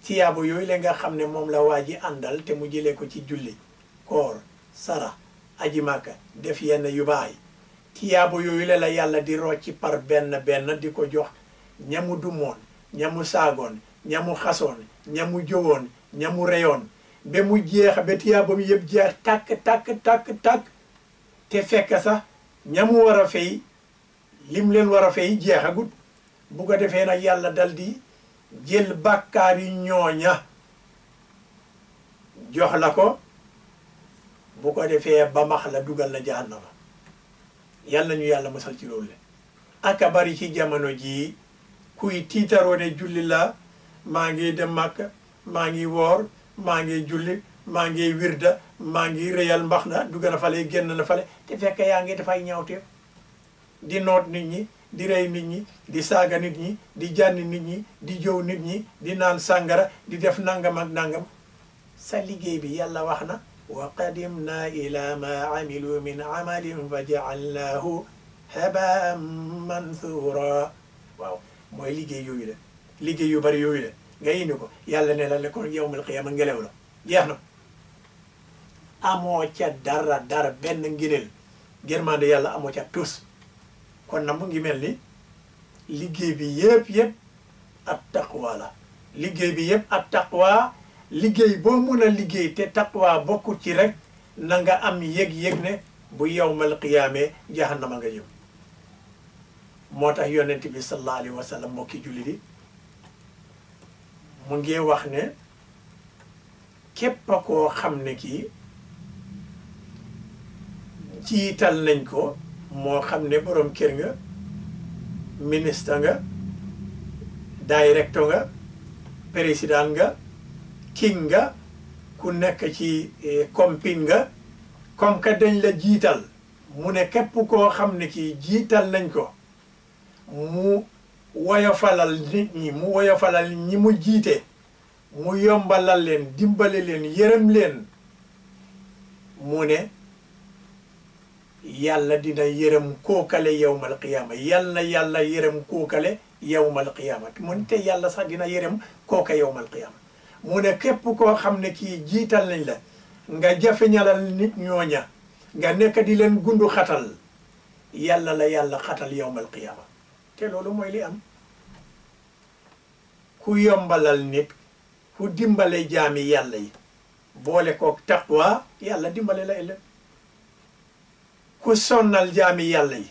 B: tiyaabo yooyu la nga xam ne moom la waa ji àndal te mu jëlee ko ci julli koor sara aji màkka def yenn yu baax yi tiyaabo yooyu la yàlla di rocci par benn di ko jox ñamu dumoon ñamu saagoon ñamu xasoon ñamu jowoon ñamu reyoon ba mu jeex ba tiyaabam yëpp jeex tàkk tàkk tàkk tàkk te fekk sax ñamu war a fay lim leen war a fay jeexagut bu ko defee nag yàlla dal di jël bàkkaar yi ñooña jox la ko bu ko defee ba max la dugal la jahannama yàlla ñu yàlla musal ci loolu le aka bari ci jamono jii kuy tiitaroo ne julli la maa ngi dem màkk maa ngi woor maa ngi julli maa ngi wirda maa ngi rëyal mbax na dugg na fale génn na fale te fekk yaa ngi dafay ñaawteef di noot nit ñi di rey nit ñi di saaga nit ñi di jànni nit ñi di jow nit ñi di naan sàngara di def nangam ak nangam sa liggéey bi yàlla wax na wa qadimna ila ma amilu min amalin fa jaalnaahu habaan manthura waaw mooy liggéey yooyu la liggéey yu bari yooyu la nga indi ko yàlla ne la kon yawmal qiyaama ngelaw la jeex na amoo ca dara dara benn ngëneel gërmande yàlla amoo ca tus kon na mu ngi mel ni liggéey bi yëpp ab taqwa la liggéey bi yëpp ab taqwa liggéey boo mun a liggéey te taqwa bokkut ci rek na nga am yëg-yëg ne bu yawmal qiyaamee jahannama nga jëm moo tax yonent bi sallallahu alayhi wa sallam mbokki julli di mu ngi wax ne képp koo xam ne kii jiital nañ ko moo xam ne borom kër nga ministre nga directeur nga président nga king nga ku nekk ci compine nga comme que dañ la jiital mu ne képp koo xam ne kii jiital nañ ko mu woyofalal nit ñi mu woyofalal ñi mu jiite mu yombalal leen dimbale leen yërëm leen mu ne yàlla dina yërëm kookale yawmal qiyaama yal na yàlla yërëm kookale yawmal qiyaama mu te yàlla sax dina yërëm kooka yawmal qiyaama mu ne képp koo xam ne kii jiital nañ la nga jafeñalal nit ñooña nga nekk di leen gundu xatal yàlla la yàlla xatal yawmal qiyaama te loolu mooy li am ku yombalal nit ku dimbale jaami yàlla yi boole kook taqwa yàlla dimbale la ëllëg ku sonnal jaami yàlla yi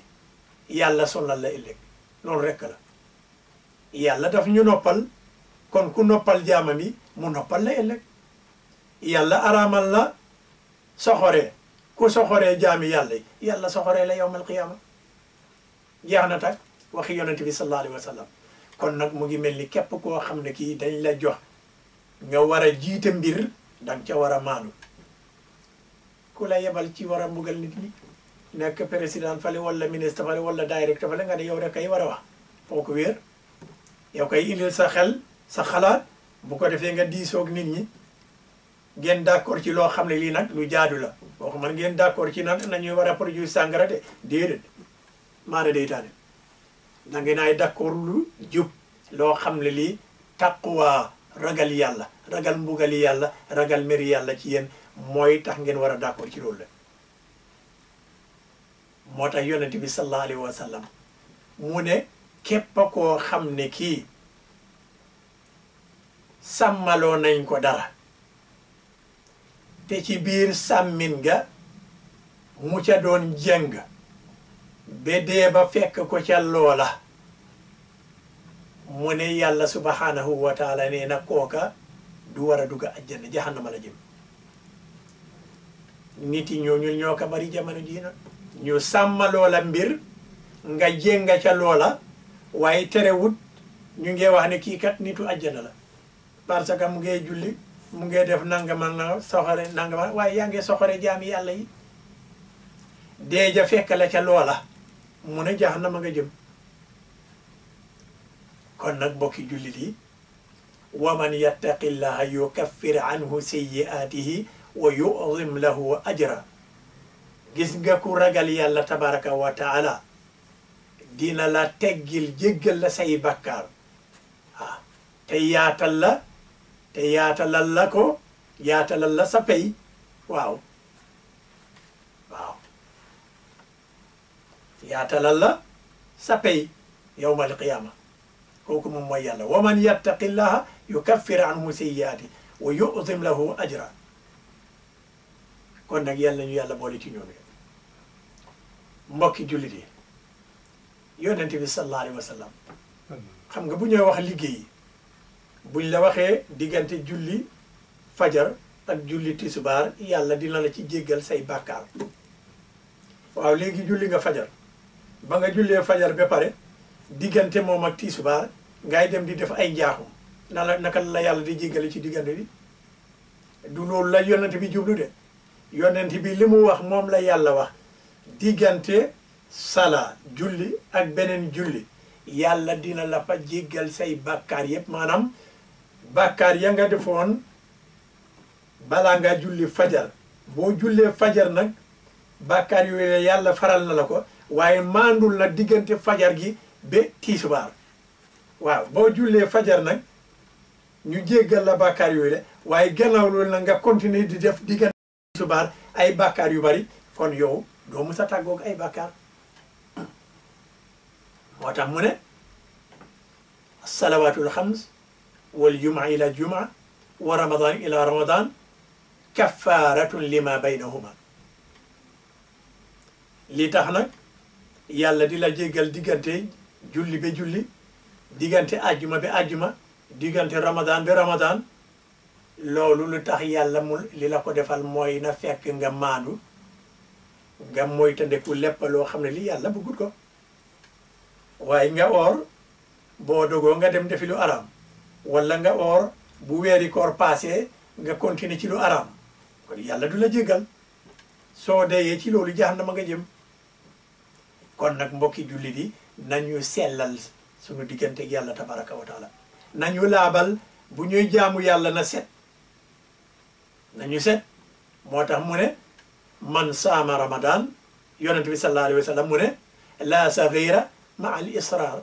B: yàlla sonnal la ëllëg loolu rekk la yàlla daf ñu noppal kon ku noppal jaamam yi mu noppal la ëllëg yàlla araamal la soxoree ku soxoree jaami yàlla yi yàlla soxoree la yawmal qiyaama jeex na tak waxi yonent bi sallallahu alayhi wa sallam kon nag mu ngi mel ni képp koo xam ne kii dañ la jox nga war a jiite mbir danga ca war a maanu ku la yebal ci war a mbugal nit ñi nekk président fale wala ministre fale wala directeur fale nga ne yow rek kay war a wax foo ko wéer yow koy indil sa xel sa xalaat bu ko defee nga diisoog nit ñi ngeen d'accord ci loo xam ne lii nag lu jaadu la boo ko man ngeen d'accord ci nag nañuy war a produire sàngara de déedéet maana day taane da ngeen ay d'accord lu jub loo xam ne lii taqwa ragal yàlla ragal mbugali yàlla ragal meri yàlla ci yéen mooy tax ngeen war a d'accord ci loolu la moo tax yonent bi sallallahu alayhi wa sallam mu ne képp koo xam ne kii sàmmaloo nañ ko dara te ci biir sàmmin ga mu ca doon jëng ba dee ba fekk ko ca loola mu ne yàlla subhanahu wa taala nee na kooka du war a dugg àjjana jahannama la jëm nit yi ñooñu ñoo ko bari jamono jii nag ñu sàmma loola mbir nga jénga ca loola waaye terewut ñu ngi wax ne kii kat nitu àjjana la parce que mu ngee julli mu ngee def nangama na soxore nangama waaye yaa ngi soxore jaami yàlla yi deeja fekk la ca loola mu ne jahannama nga jëm kon nag bokki jullit yi wa man yattaqillaha yukaffir anhu sayyi'atihi wa yu'zim lahu ajra gis nga ku ragal yàlla tabaraka wa taala dina la teggil jéggal la say bakkaar waaw te yaatalal la ko yaatalal la sa pay waaw yaatalal la sa pay yawmal qiyaama kooku moom mooy yàlla wa man yattaqillaha yukaffir anhu sayyi'ati wa yu'zim lahu ajra kon nag yàlla ñu yàlla boole ci ñoom mbokki jullit yi yonent bi sallallahu alayhi wa sallam xam nga bu ñuy wax liggéey buñ la waxee diggante julli fajar ak julli tisbaar yàlla dina la ci jéggal say bàkkaar waaw léegi julli nga fajar ba nga jullee fajar ba pare diggante moom ak tisbaar ngay dem di def ay njaaxum naka la yàlla di jéggale ci diggante bi du loolu la yonent bi jublu de yonent bi li mu wax moom la yàlla wax diggante sala julli ak beneen julli yàlla dina la fa jéggal say bàkkaar yépp maanaam bàkkaar ya nga defoon balaa nga julli fajar boo jullee fajar nag bàkkaar yooyu yàlla faral na la ko waaye maandul nag diggante fajar gi ba tisbaar waaw boo jullee fajar nag ñu jéggal la bàkkaar yooyu de waaye gannaaw loolu nag nga continuer di def diggante tisbaar ay bàkkaar yu bari kon yow doo mës a tàggoog ay bàkkaar moo tax mu ne salawaatul xams wal jumaa ila jumaa wa ramadan ila ramadan kaffaratun lima baynahuma li tax nag yàlla di la jéggal diggante julli ba julli diggante ajjuma ba ajjuma diggante ramadan ba ramadan loolu lu tax yàlla mu li la ko defal mooy na fekk nga maandu nga moytandiku lépp loo xam ne li yàlla bëggut ko waaye nga oor boo dogoo nga dem defi lu araam wala nga oor bu weeri koor passé nga continuer ci lu araam kon yàlla du la jéggal soo deyee ci loolu jahannama nga jëm kon nag mbokki jullit yi nañu sellal suñu diggante ak yàlla tabaraka wa taala nañu laabal bu ñuy jaamu yàlla na set nañu set moo tax mu ne man saama ramadan yonent bi sallallahu alayhi wa sallam mu ne la saghira ma al israr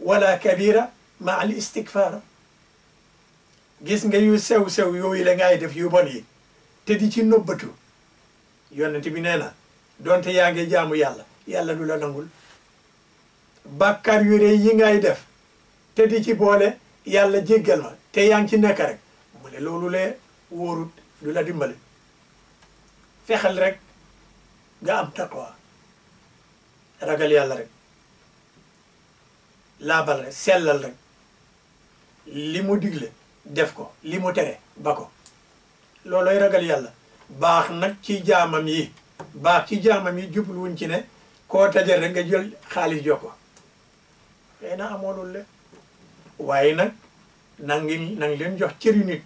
B: wala kabira ma al istikfar gis nga yu sew-sew yooyu la ngay def yu bon yi te di ci nëbbatu yonent bi nee na donte yaa ngi jaamu yàlla yàlla du la nangul bàkkaar yu rëy yi ngay def te di ci boole yàlla jéggal ma te yaa ngi ci nekk rek mu ne loolu lee wóorut du la dimbale fexel rek nga am taqwa ragal yàlla rek laabal rek sellal rek li mu digle def ko li mu tere ba ko looloy ragal yàlla baax nag ci jaamam yi baax ci jaamam yi jubluwuñ ci ne koo tajal rek nga jël xaalis jox ko xëy na amoo loolu le waaye nag nang leen jox cëri nit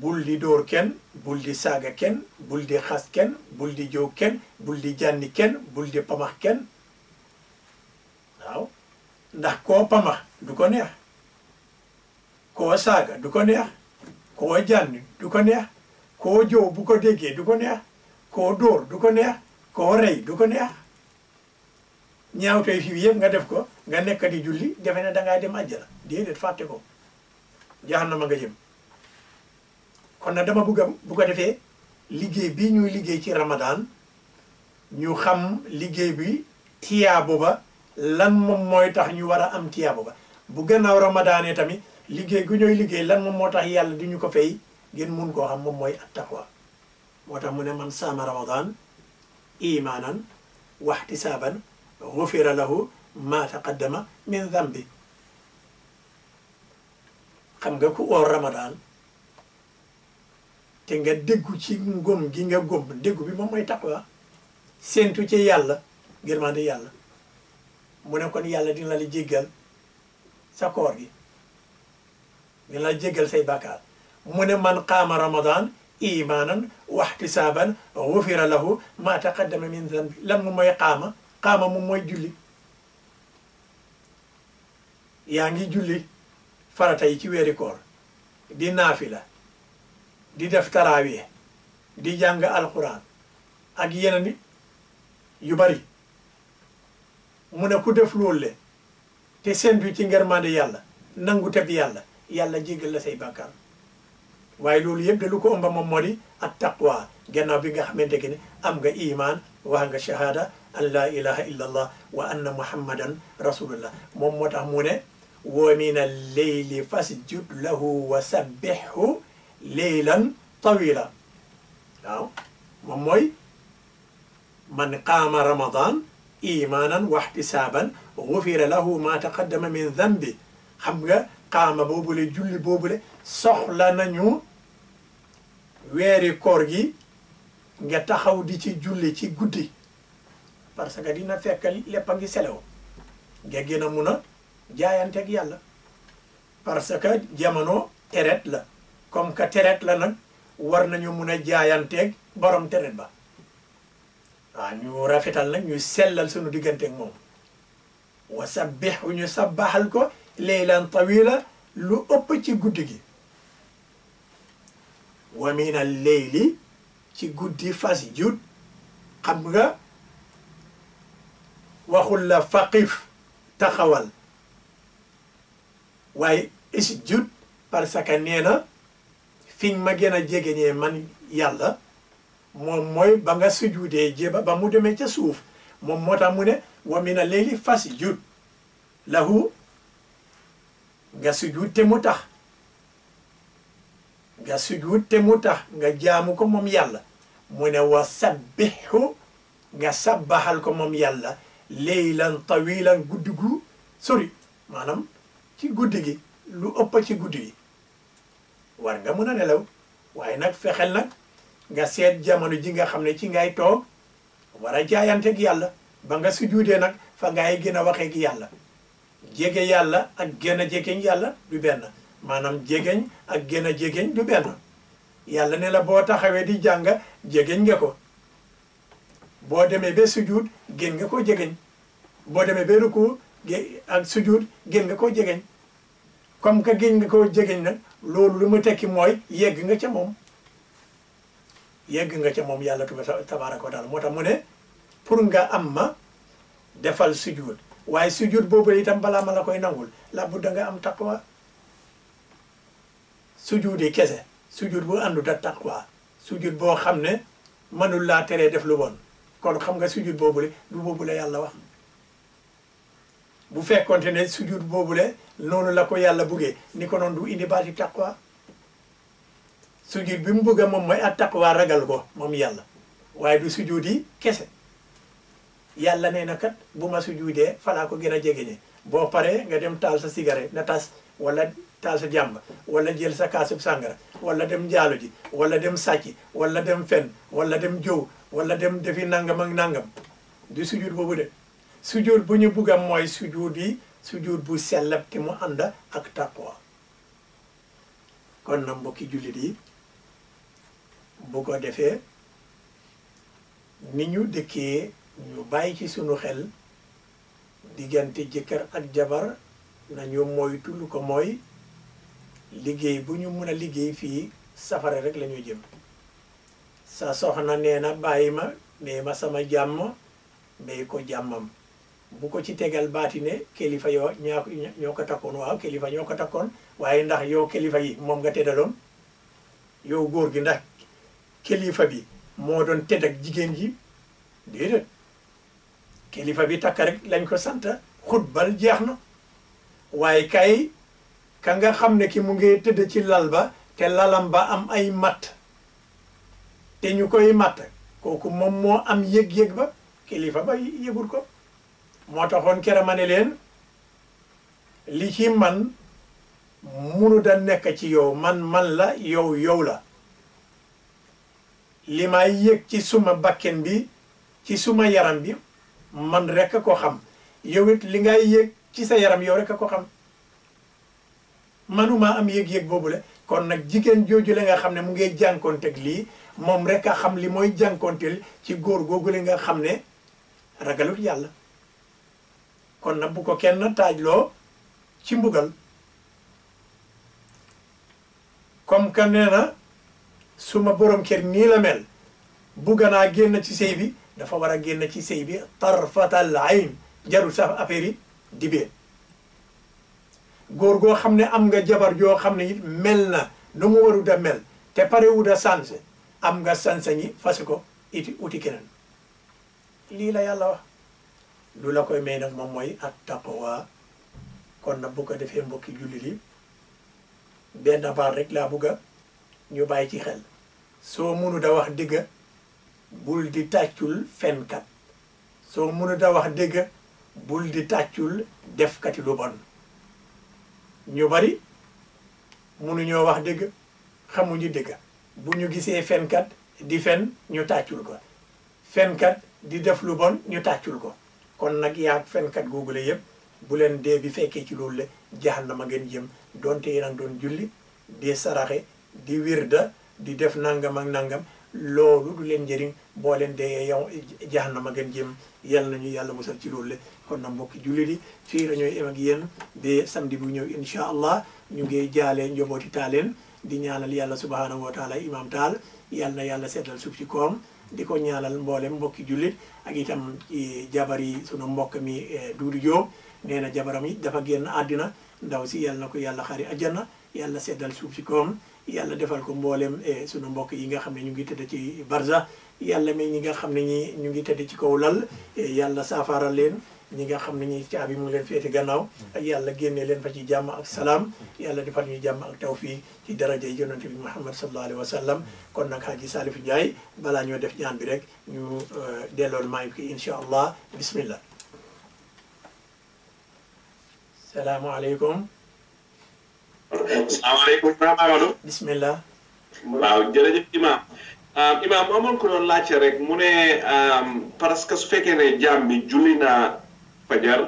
B: bul di dóor kenn bul di saaga kenn bul di xas kenn bul di jow kenn bul di jànni kenn bul di pamax kenn waaw ndax koo pamax du ko neex koo saaga du ko neex koo jànni du ko neex koo jow bu ko déggee du ko neex koo dóor du ko neex koo rey du ko neex ñaawtey fii yëpp nga def ko nga nekk di julli defe ne dangaa dem àjjana déedéet fàtte ko jahannama nga jëm kon nag dama bu ko defee liggéey bi ñuy liggéey ci ramadan ñu xam liggéey bi tiyaabo ba lan moom mooy tax ñu war a am tiyaabo ba bu gannaaw ramadaanee tamit liggéey gu ñooy liggéey lan moom moo tax yàlla di ñu ko fay ngeen mun koo xam moom mooy attaqwa moo tax mu ne man saama ramadan imaanan wahtisaaban gufira lahu ma taqaddama min dambi xam nga ku oor ramadan te nga déggu ci ngëm gi nga gëm déggu bi moom mooy taqwa séentu ci yàlla ngërmande yàlla mu ne kon yàlla dina la jéggal sa koor gi dina la jéggal say bàkkaar mu ne man qaama ramadan imaanan wahtisaaban gufira lahu ma taqaddama min dambi lan moom mooy qaama moom mooy julli yaa ngi julli farata yi ci weeri koor di naafila di def taraawiye di jàng alquran ak yeneen yu bari mu ne ku def loolu le te seentu ci ngërmande yàlla nangu teb yàlla jéggal la say bàkkaar waaye loolu yëpp de lu ko ëmba moom moo di at taqwa gannaaw bi nga xamante ne am nga iman wax nga shahada an laa ilaha illa allah wa anna muhammadan rasulullah moom moo tax mu ne wa min al-layli fasjud lahu wa sabbihhu laylan tawila waaw moom mooy man qaama ramadan imanan wa ihtisaban gufira lahu ma taqaddama min dhanbi xam nga qaama boobule julli boobule soxla nañu weeri koor gi nga taxaw di ci julli ci guddi parce que dina fekk lépp a ngi selew nga gën a mun a jaayanteeg yàlla parce que jamono teret la comme que teret la nag war nañu mun a jaayanteeg borom teret ba waaw ñu rafetal nag ñu sellal suñu digganteeg moom wa sabbih ñu sabbaxal ko leylan tawila lu ëpp ci guddi gi wa min al-layli ci guddi fasjud xam nga waxul la faqif taxawal waaye isjud parce que nee na fi ma gën a jegeñee man yàlla moom mooy ba nga sujudee jéba ba mu demee ca suuf moom moo tax mu ne wa min al-layli fasjud lahu nga sujud te mu tax nga sujud te mu tax nga jaamu ko moom yàlla mu ne wa sabbihu nga sabbaxal ko moom yàlla leylan tawilan guddi gu sori maanaam ci guddi gi lu ëpp ci guddi gi war nga mën a nelaw waaye nag fexeel nag nga seet jamono ji nga xam ne ci ngay toog war a jaayanteeg yàlla ba nga sujudee nag fa ngay gën a waxee gi yàlla jege yàlla ak gën a jegeñ yàlla du benn maanaam jegeñ ak gën a jegeñ du benn yàlla ne la boo taxawee di jàng jegeñ nga ko boo demee ba sujud gën nga ko jegeñ boo demee ba ruku ak sujud gën nga ko jegeñ comme que gën nga ko jegeñ nag loolu lu mu tekki mooy yegg nga ca moom yegg nga ca moom yàlla tabaaraka wa taala moo tax mu ne pour nga am ma defal sujud waaye sujud boobu itam balaa ma la koy nangul la bu da nga am taqwa sujud yi kese sujud bu àndut ak taqwa sujud boo xam ne mënul laa teree def lu bon kon xam nga sujud boobule du boobule yàlla wax bu fekkonte ne sujud boobule noonu la ko yàlla buggee ni ko noonu du indi baati taqwa sujud bi mu bëgg moom mooy ak taqwa ragal ko moom yàlla waaye du sujud yi kese yàlla nee na kat bu ma sujudee falaa ko gën a jegeñe boo paree nga dem taal sa cigarette na tas wala taal sa jàmb wala jël sa kaasub sàngara wala dem njaalo ji wala dem sàcc wala dem fen wala dem jow wala dem defi nangam ak nangam du sujud boobu de sujud bu ñu bugg a mooy sujud yi sujud bu sellab te mu ànd ak taqwa kon na mbokki jullit yi bu ko defee ni ñu dëkkee ñu bàyyi ci sunu xel diggante jëkkër ak jabar nañu moytu lu ko mooy liggéey bu ñu mun a liggéey fii safara rek la ñuy jëm sa soxna nee na bàyyi ma mais ma sama jàmm mais ko jàmmam bu ko ci tegal baati ne kilifa yoo ñoo ko takkoon waaw kilifa ñoo ko takkoon waaye ndax yow kilifa yi moom nga teddaloon yow góor gi ndax kilifa bi moo doon tedd ak jigéen ji déedéet kilifa bi takk rek lañ ko sant xutbal jeex na waaye kay ka nga xam ne ki mu ngi tëdd ci lal ba te lalam ba am ay matt te ñu koy matt kooku moom moo am yëg-yëg ba kilifa ba yëgul ko moo taxoon kera ma ne leen li ci man munu da nekk ci yow man la yow la li may yëg ci suma bakken bi ci suma yaram bi man rek ko xam yow it li ngay yëg ci sa yaram yow rek ko xam manuma am yëg-yëg boobule kon nag jigéen jooju la nga xam ne mu ngi jànkonteg lii moom rek a xam li mooy jànkonteel ci góor googu la nga xam ne ragalut yàlla kon nag bu ko kenn taajloo ci mbugal comme que nee na suma borom kër nii la mel bugg naa génn ci sëy bi dafa war a génn ci sëy bi tarfatal ayn jarul sax affaire yi dibee góor goo xam ne am nga jabar joo xam ne it mel na nu mu warut a mel te pare wut a sanse am nga sansañi fas ko uti keneen lii la yàlla wax lu la koy may nag moom mooy at taqwa kon nag bu ko defee mbokki jullit yi benn baat rek laa bugga ñu bàyyi ci xel soo mënu da wax dëgg bul di tàccul fenkat soo mënu da wax dëgg bul di tàccul defkati lu bon ñu bari mënuñoo wax dëgg xamuñu dëgg bu ñu gisee fenkat di fen ñu tàccul ko fenkat di def lu bon ñu tàccul ko kon nag yaag fenkat googule yëpp bu leen dee bi fekkee ci loolu le jahannama ngeen jëm donte yéen a ngi doon julli di saraxe di wirda di def nangam ak nangam loolu du leen njëriñ boo leen dee yow jahannama ngeen jëm yal nañu yàlla musal ci loolu le kon nag mbokki julli di fii la ñooy em ak yéen ba samedi bu ñëw incha allah ñu ngi jaalee njobooti taaleen di ñaanal yàlla subhanahu wa taala imam taal yal na yàlla seddal suuf ci koom di ko ñaanal mboolem mbokki jullit ak itam ci jabar yi sunu mbokk mi Duudu Jóob nee na jabaram yi dafa génn àddina ndaw si yal na ko yàlla xari àjjana yàlla seddal suuf ci koom yàlla defal ko mboolem sunu mbokk yi nga xam ne ñu ngi tëdd ci barza yàlla may ñi nga xam ne ñi ñu ngi tëdd ci kaw lal yàlla saafaral leen ñi nga xam ne ñi caabi mu ngi leen féete gannaaw ak yàlla génne leen fa ci jàmm ak salaam yàlla defal ñu jàmm ak tawfiq ci daraja yi yonente bi Muhammad sallallahu alayhi wa sallam kon nag Haji Salif Ndiaye balaa ñoo def ñaan bi rek ñu dellool maay ki incha allah bismillah salaamaaleykum
C: salaamaaleykum Amadou
B: bismillah
C: waaw jërëjëf imam imam moo amoon ko doon laajte rek mu ne parce que su fekkee ne jaam bi julli na fajar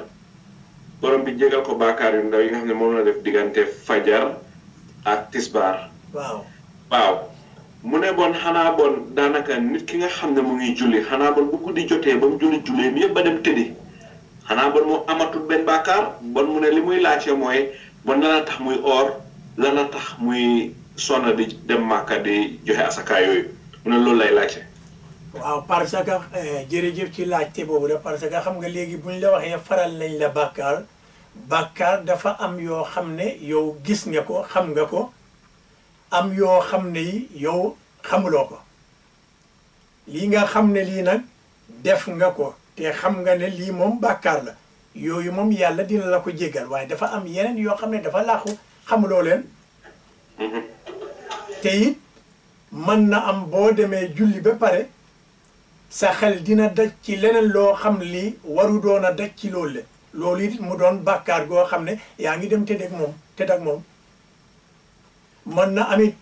C: borom bi jégal ko baakaar yu ndaw yi nga xam ne moom la def diggante fajar ak tisbaar waaw mu ne bon xanaa bon daanaka nit ki nga xam ne mu ngi julli xanaa bon bu guddi jotee ba mu julli mi yëpp ba dem tëddi xanaa bon mu amatul benn baakaar bon mu ne li muy laajte mooy bon lana tax muy or lana tax muy sonna di dem Màkka di joxe asaka yooyu mu ne loolu lay laajte
B: waaw parce que jërëjëf ci laajte boobu de parce que xam nga léegi buñ la waxee faral nañ la bàkkaar dafa am yoo xam ne yow gis nga ko xam nga ko am yoo xam ne yi yow xamuloo ko lii nga xam ne lii nag def nga ko te xam nga ne lii moom bàkkaar la yooyu moom yàlla dina la ko jéggal waaye dafa am yeneen yoo xam ne dafa làqu xamuloo leen te it mën na am boo demee julli ba pare sa xel dina daj ci leneen loo xam lii waru doon a daj ci loolu it mu doon bàkkaar goo xam ne yaa ngi dem tëdd ak moom mën na amit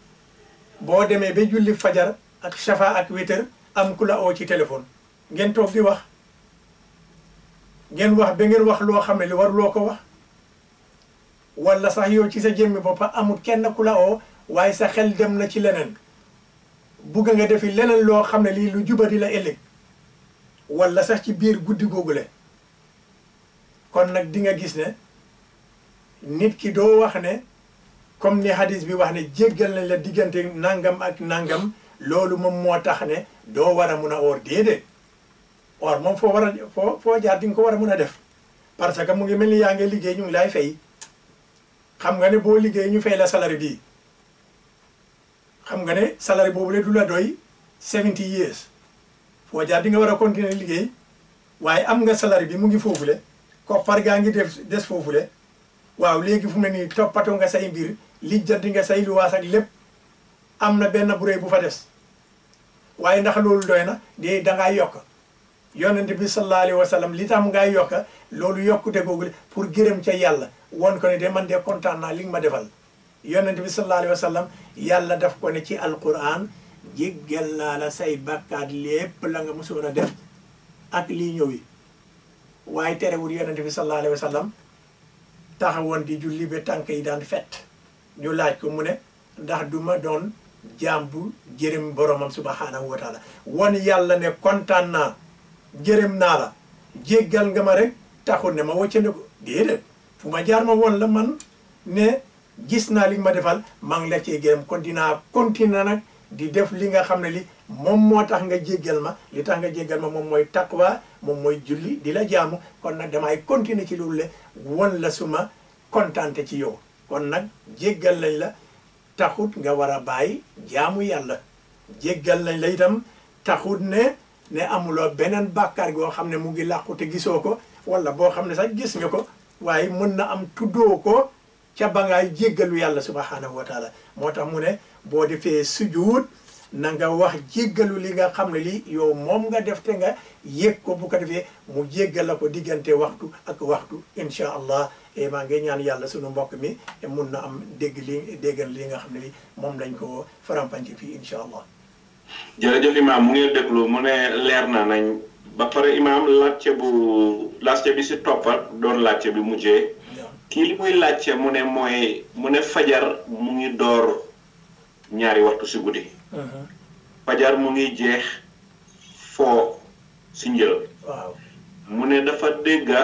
B: boo demee ba julli fajar ak safa ak witr am ku la oo ci téléphone ngeen toog di wax ngeen wax ba ngeen wax loo xam ne li waruloo ko wax wala sax yow ci sa jëmmi boppa amul kenn ku la oo waaye sa xel dem na ci leneen bugg nga defi leneen loo xam ne lii lu jubadi la ëllëg wala sax ci biir guddi googule kon nag di nga gis ne nit ki doo wax ne comme ni hadis bi wax ne jéggal nañ la diggante nangam ak nangam loolu moom moo tax ne doo war a mun a oor déedéet or moom foo jaar di nga ko war a mun a def parce que mu ngi mel ni yaa ngi liggéey ñu ngi lay fay xam nga ne boo liggéey ñu fay la salari bii xam nga ne salari boobu le du la doy 70 years foo jaar di nga war a continuer liggéey waaye am nga salari bi mu ngi foofule koppar gaa ngi des foofule waaw léegi fu mu ne nii toppatoo nga say mbir lijjanti nga say luwaas ak lépp am na benn bu réy bu fa des waaye ndax loolu doy na de dangaa yokk yonent bi sallallahu alayhi wa sallam li tax ngay yokk loolu yokkute googu pour gërëm ca yàlla won ko ne de man de kontaan naa li nga ma defal yonent bi sallallahu alayhi wa sallam yàlla daf ko ne ci alquran jéggal naa la say bàkkaat lépp la nga mosoon a def ak lii ñëw yi waaye terewul yonent bi sallallahu alayhi wa sallam taxawoon di julli ba tànk yi daan fett ñu laaj ko mu ne ndax du ma doon jaam bu jërëm boromam subhanahu wa taala won yàlla ne kontaan naa jërëm naa la jéggal nga ma rek taxul ne ma wëccande ko déedéet fu ma jaar ma woon la man ne gis naa li nga ma defal maa ngi la cee gërëm kon dinaa continuer nag di def li nga xam ne li moom moo tax nga jéggal ma li tax nga jéggal ma moom mooy taqwa moom mooy julli di la jaamu kon nag damay continuer ci loolu le won la suma kontaante ci yow kon nag jéggal lañ la taxut nga war a bàyyi jaamu yàlla jéggal lañ la itam taxut ne ne amuloo beneen bàkkaar goo xam ne mu ngi làqu te gisoo ko wala boo xam ne sax gis nga ko waaye mën na am tuddoo ko ca ba ngaay jéggalu yàlla subhanahu wa taala moo tax mu ne boo defee sujud na nga wax jéggalu li nga xam ne li yow moom nga def te nga yëg ko bu ko defee mu jéggal la ko diggante waxtu ak waxtu incha allah et maa ngi ñaan yàlla sunu mbokk mi mun na am déggal li nga xam ne li moom lañ ko faram-fàccee fii incha allah.
C: jërëjëf imaam mu ngi déglu mu ne leer na nañ ba pare imaam laajte bi si toppat doon laajte bi mujjee kii li muy laajte mu ne fajar mu ngi door ñaari waxtu si guddi. fajar mu ngi jeex foo si njël.
B: waaw
C: mu ne dafa dégga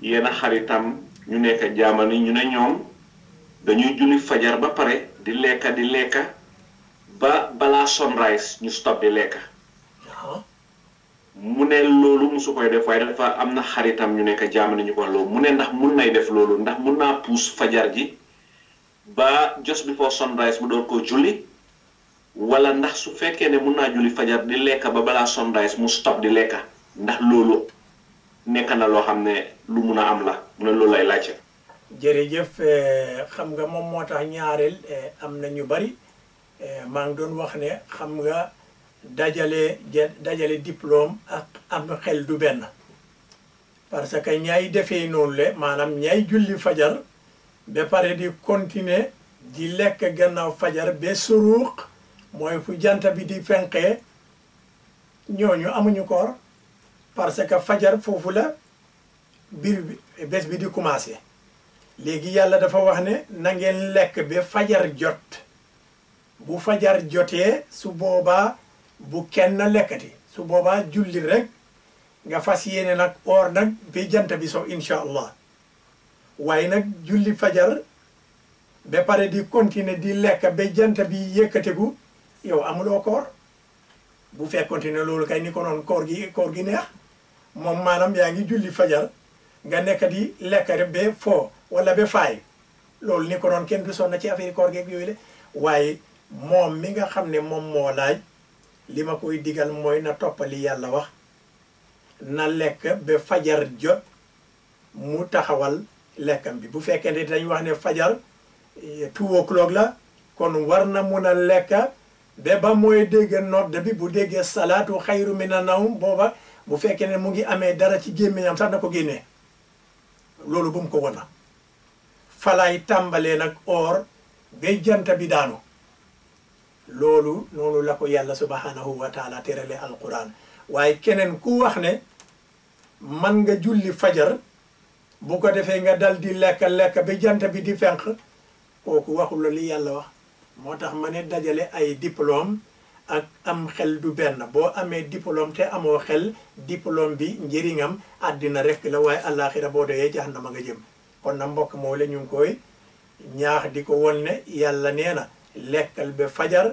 C: yenn xaritam ñu nekk jaamani ñu ne ñoom dañuy julli fajar ba pare di lekka ba balaa sunrise ñu stop di lekka mu ne loolu musu koy def waaye dafa am na xaritam ñu nekk jaamani ñu ko loolu mu ne ndax mun nay def loolu ndax mun naa puus fajar ji ba just before sunrise mu door koo julli wala ndax su fekkee ne mun naa julli fajar di lekka ba balaa sunrise mu stop di lekka ndax loolu nekk na loo xam ne lu mun a am la mu ne loolu lay laajte.
B: jërëjëf xam nga moom moo tax ñaareel am na ñu bari maa ngi doon wax ne xam nga dajale diplôme ak am xel du benn parce que ñaay defee noonu le maanaam ñaay julli fajar ba pare di continuer di lekk gannaaw fajar ba suruuq mooy fu jant bi di fenqee ñooñu amuñu koor parce que fajar foofu la biir bés bi di commencé léegi yàlla dafa wax ne na ngeen lekk ba fajar jot bu fajar jotee su boobaa bu kenn lekkati su boobaa julli rek nga fas yéene nag or nag ba jant bi so incha allah waaye nag julli fajar ba pare di continuer di lekk ba jant bi yëkkatiku yow amuloo koor bu fekkonte ne loolu kay ni ko noon koor gi neex moom maanaam yaa ngi julli fajar nga nekk di lekk rek ba foo wala ba faay loolu ni ko noon kenn du sonn ci affaire koor geeg yooyu le waaye moom mi nga xam ne moom moo laaj li ma koy digal mooy na toppali yàlla wax na lekk ba fajar jot mu taxawal lekkam bi bu fekkee ne dañ wax ne fajar 2 o'clock la kon war na mun a lekk ba mooy dégg nodd bi bu déggee salaatu xayru mina nawm booba bu fekkee ne mu ngi amee dara ci gémmiñam sax na ko génnee loolu bu mu ko wona falaay tàmbalee nag or ba jant bi daanu loolu noonu la ko yàlla subhanahu wa taala terale alquran waaye keneen ku wax ne man nga julli fajar bu ko defee nga dal di lekk ba jant bi di fenq kooku waxul la li yàlla wax moo tax ma ne dajale ay diplôme ak am xel du benn boo amee diplôme te amoo xel diplôme bi njëriñam àddina rek la waaye àllaaxira boo doyee jahannama nga jëm kon na mbokk moo la ñu ngi koy ñaax di ko won ne yàlla nee na lekkal ba fajar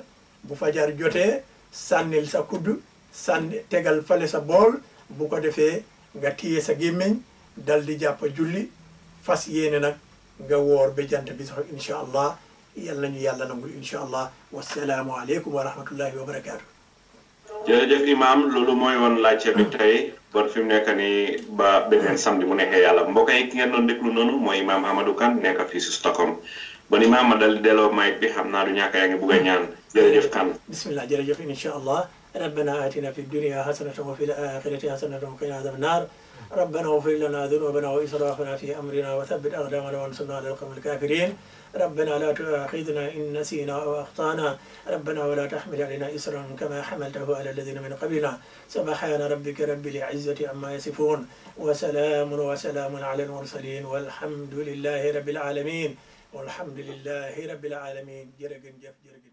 B: bu fajar jotee sànnil sa kudd tegal fale sa bool bu ko defee nga téye sa gémmiñ dal di jàpp julli fas yéene nag nga woor ba jant bi sax incha allah yàlla nañu yàlla nangul incha allah wasalaamu aleykum wa rahmatullahi wa barakaatu.
C: jërëjëf imaam loolu mooy woon laajte bi tey bon fi mu nekk nii ba beneen samedi mu nekkee yàlla mbokk yi ki ngeen doon déglu noonu mooy imaam Amadou Kane nekk fii si Stockholm bon imaam ma dal di delloo mic bi xam naa du ñàkk yaa ngi bugg a ñaan jërëjëf Kane.
B: bismillah jërëjëf incha allah. ربنا آتنا في الدنيا حسنة وفي الآخرة حسنة وقنا عذاب النار ربنا اغفر لنا ذنوبنا وإسرافنا في أمرنا وثبت أقدامنا وانصرنا على القوم الكافرين ربنا لا تؤاخذنا إن نسينا أو أخطأنا ربنا ولا تحمل علينا إصرا كما حملته على الذين من قبلنا سبحان ربك رب العزة عما يصفون وسلام على المرسلين والحمد لله رب العالمين والحمد لله رب العالمين جرجن جف جرجن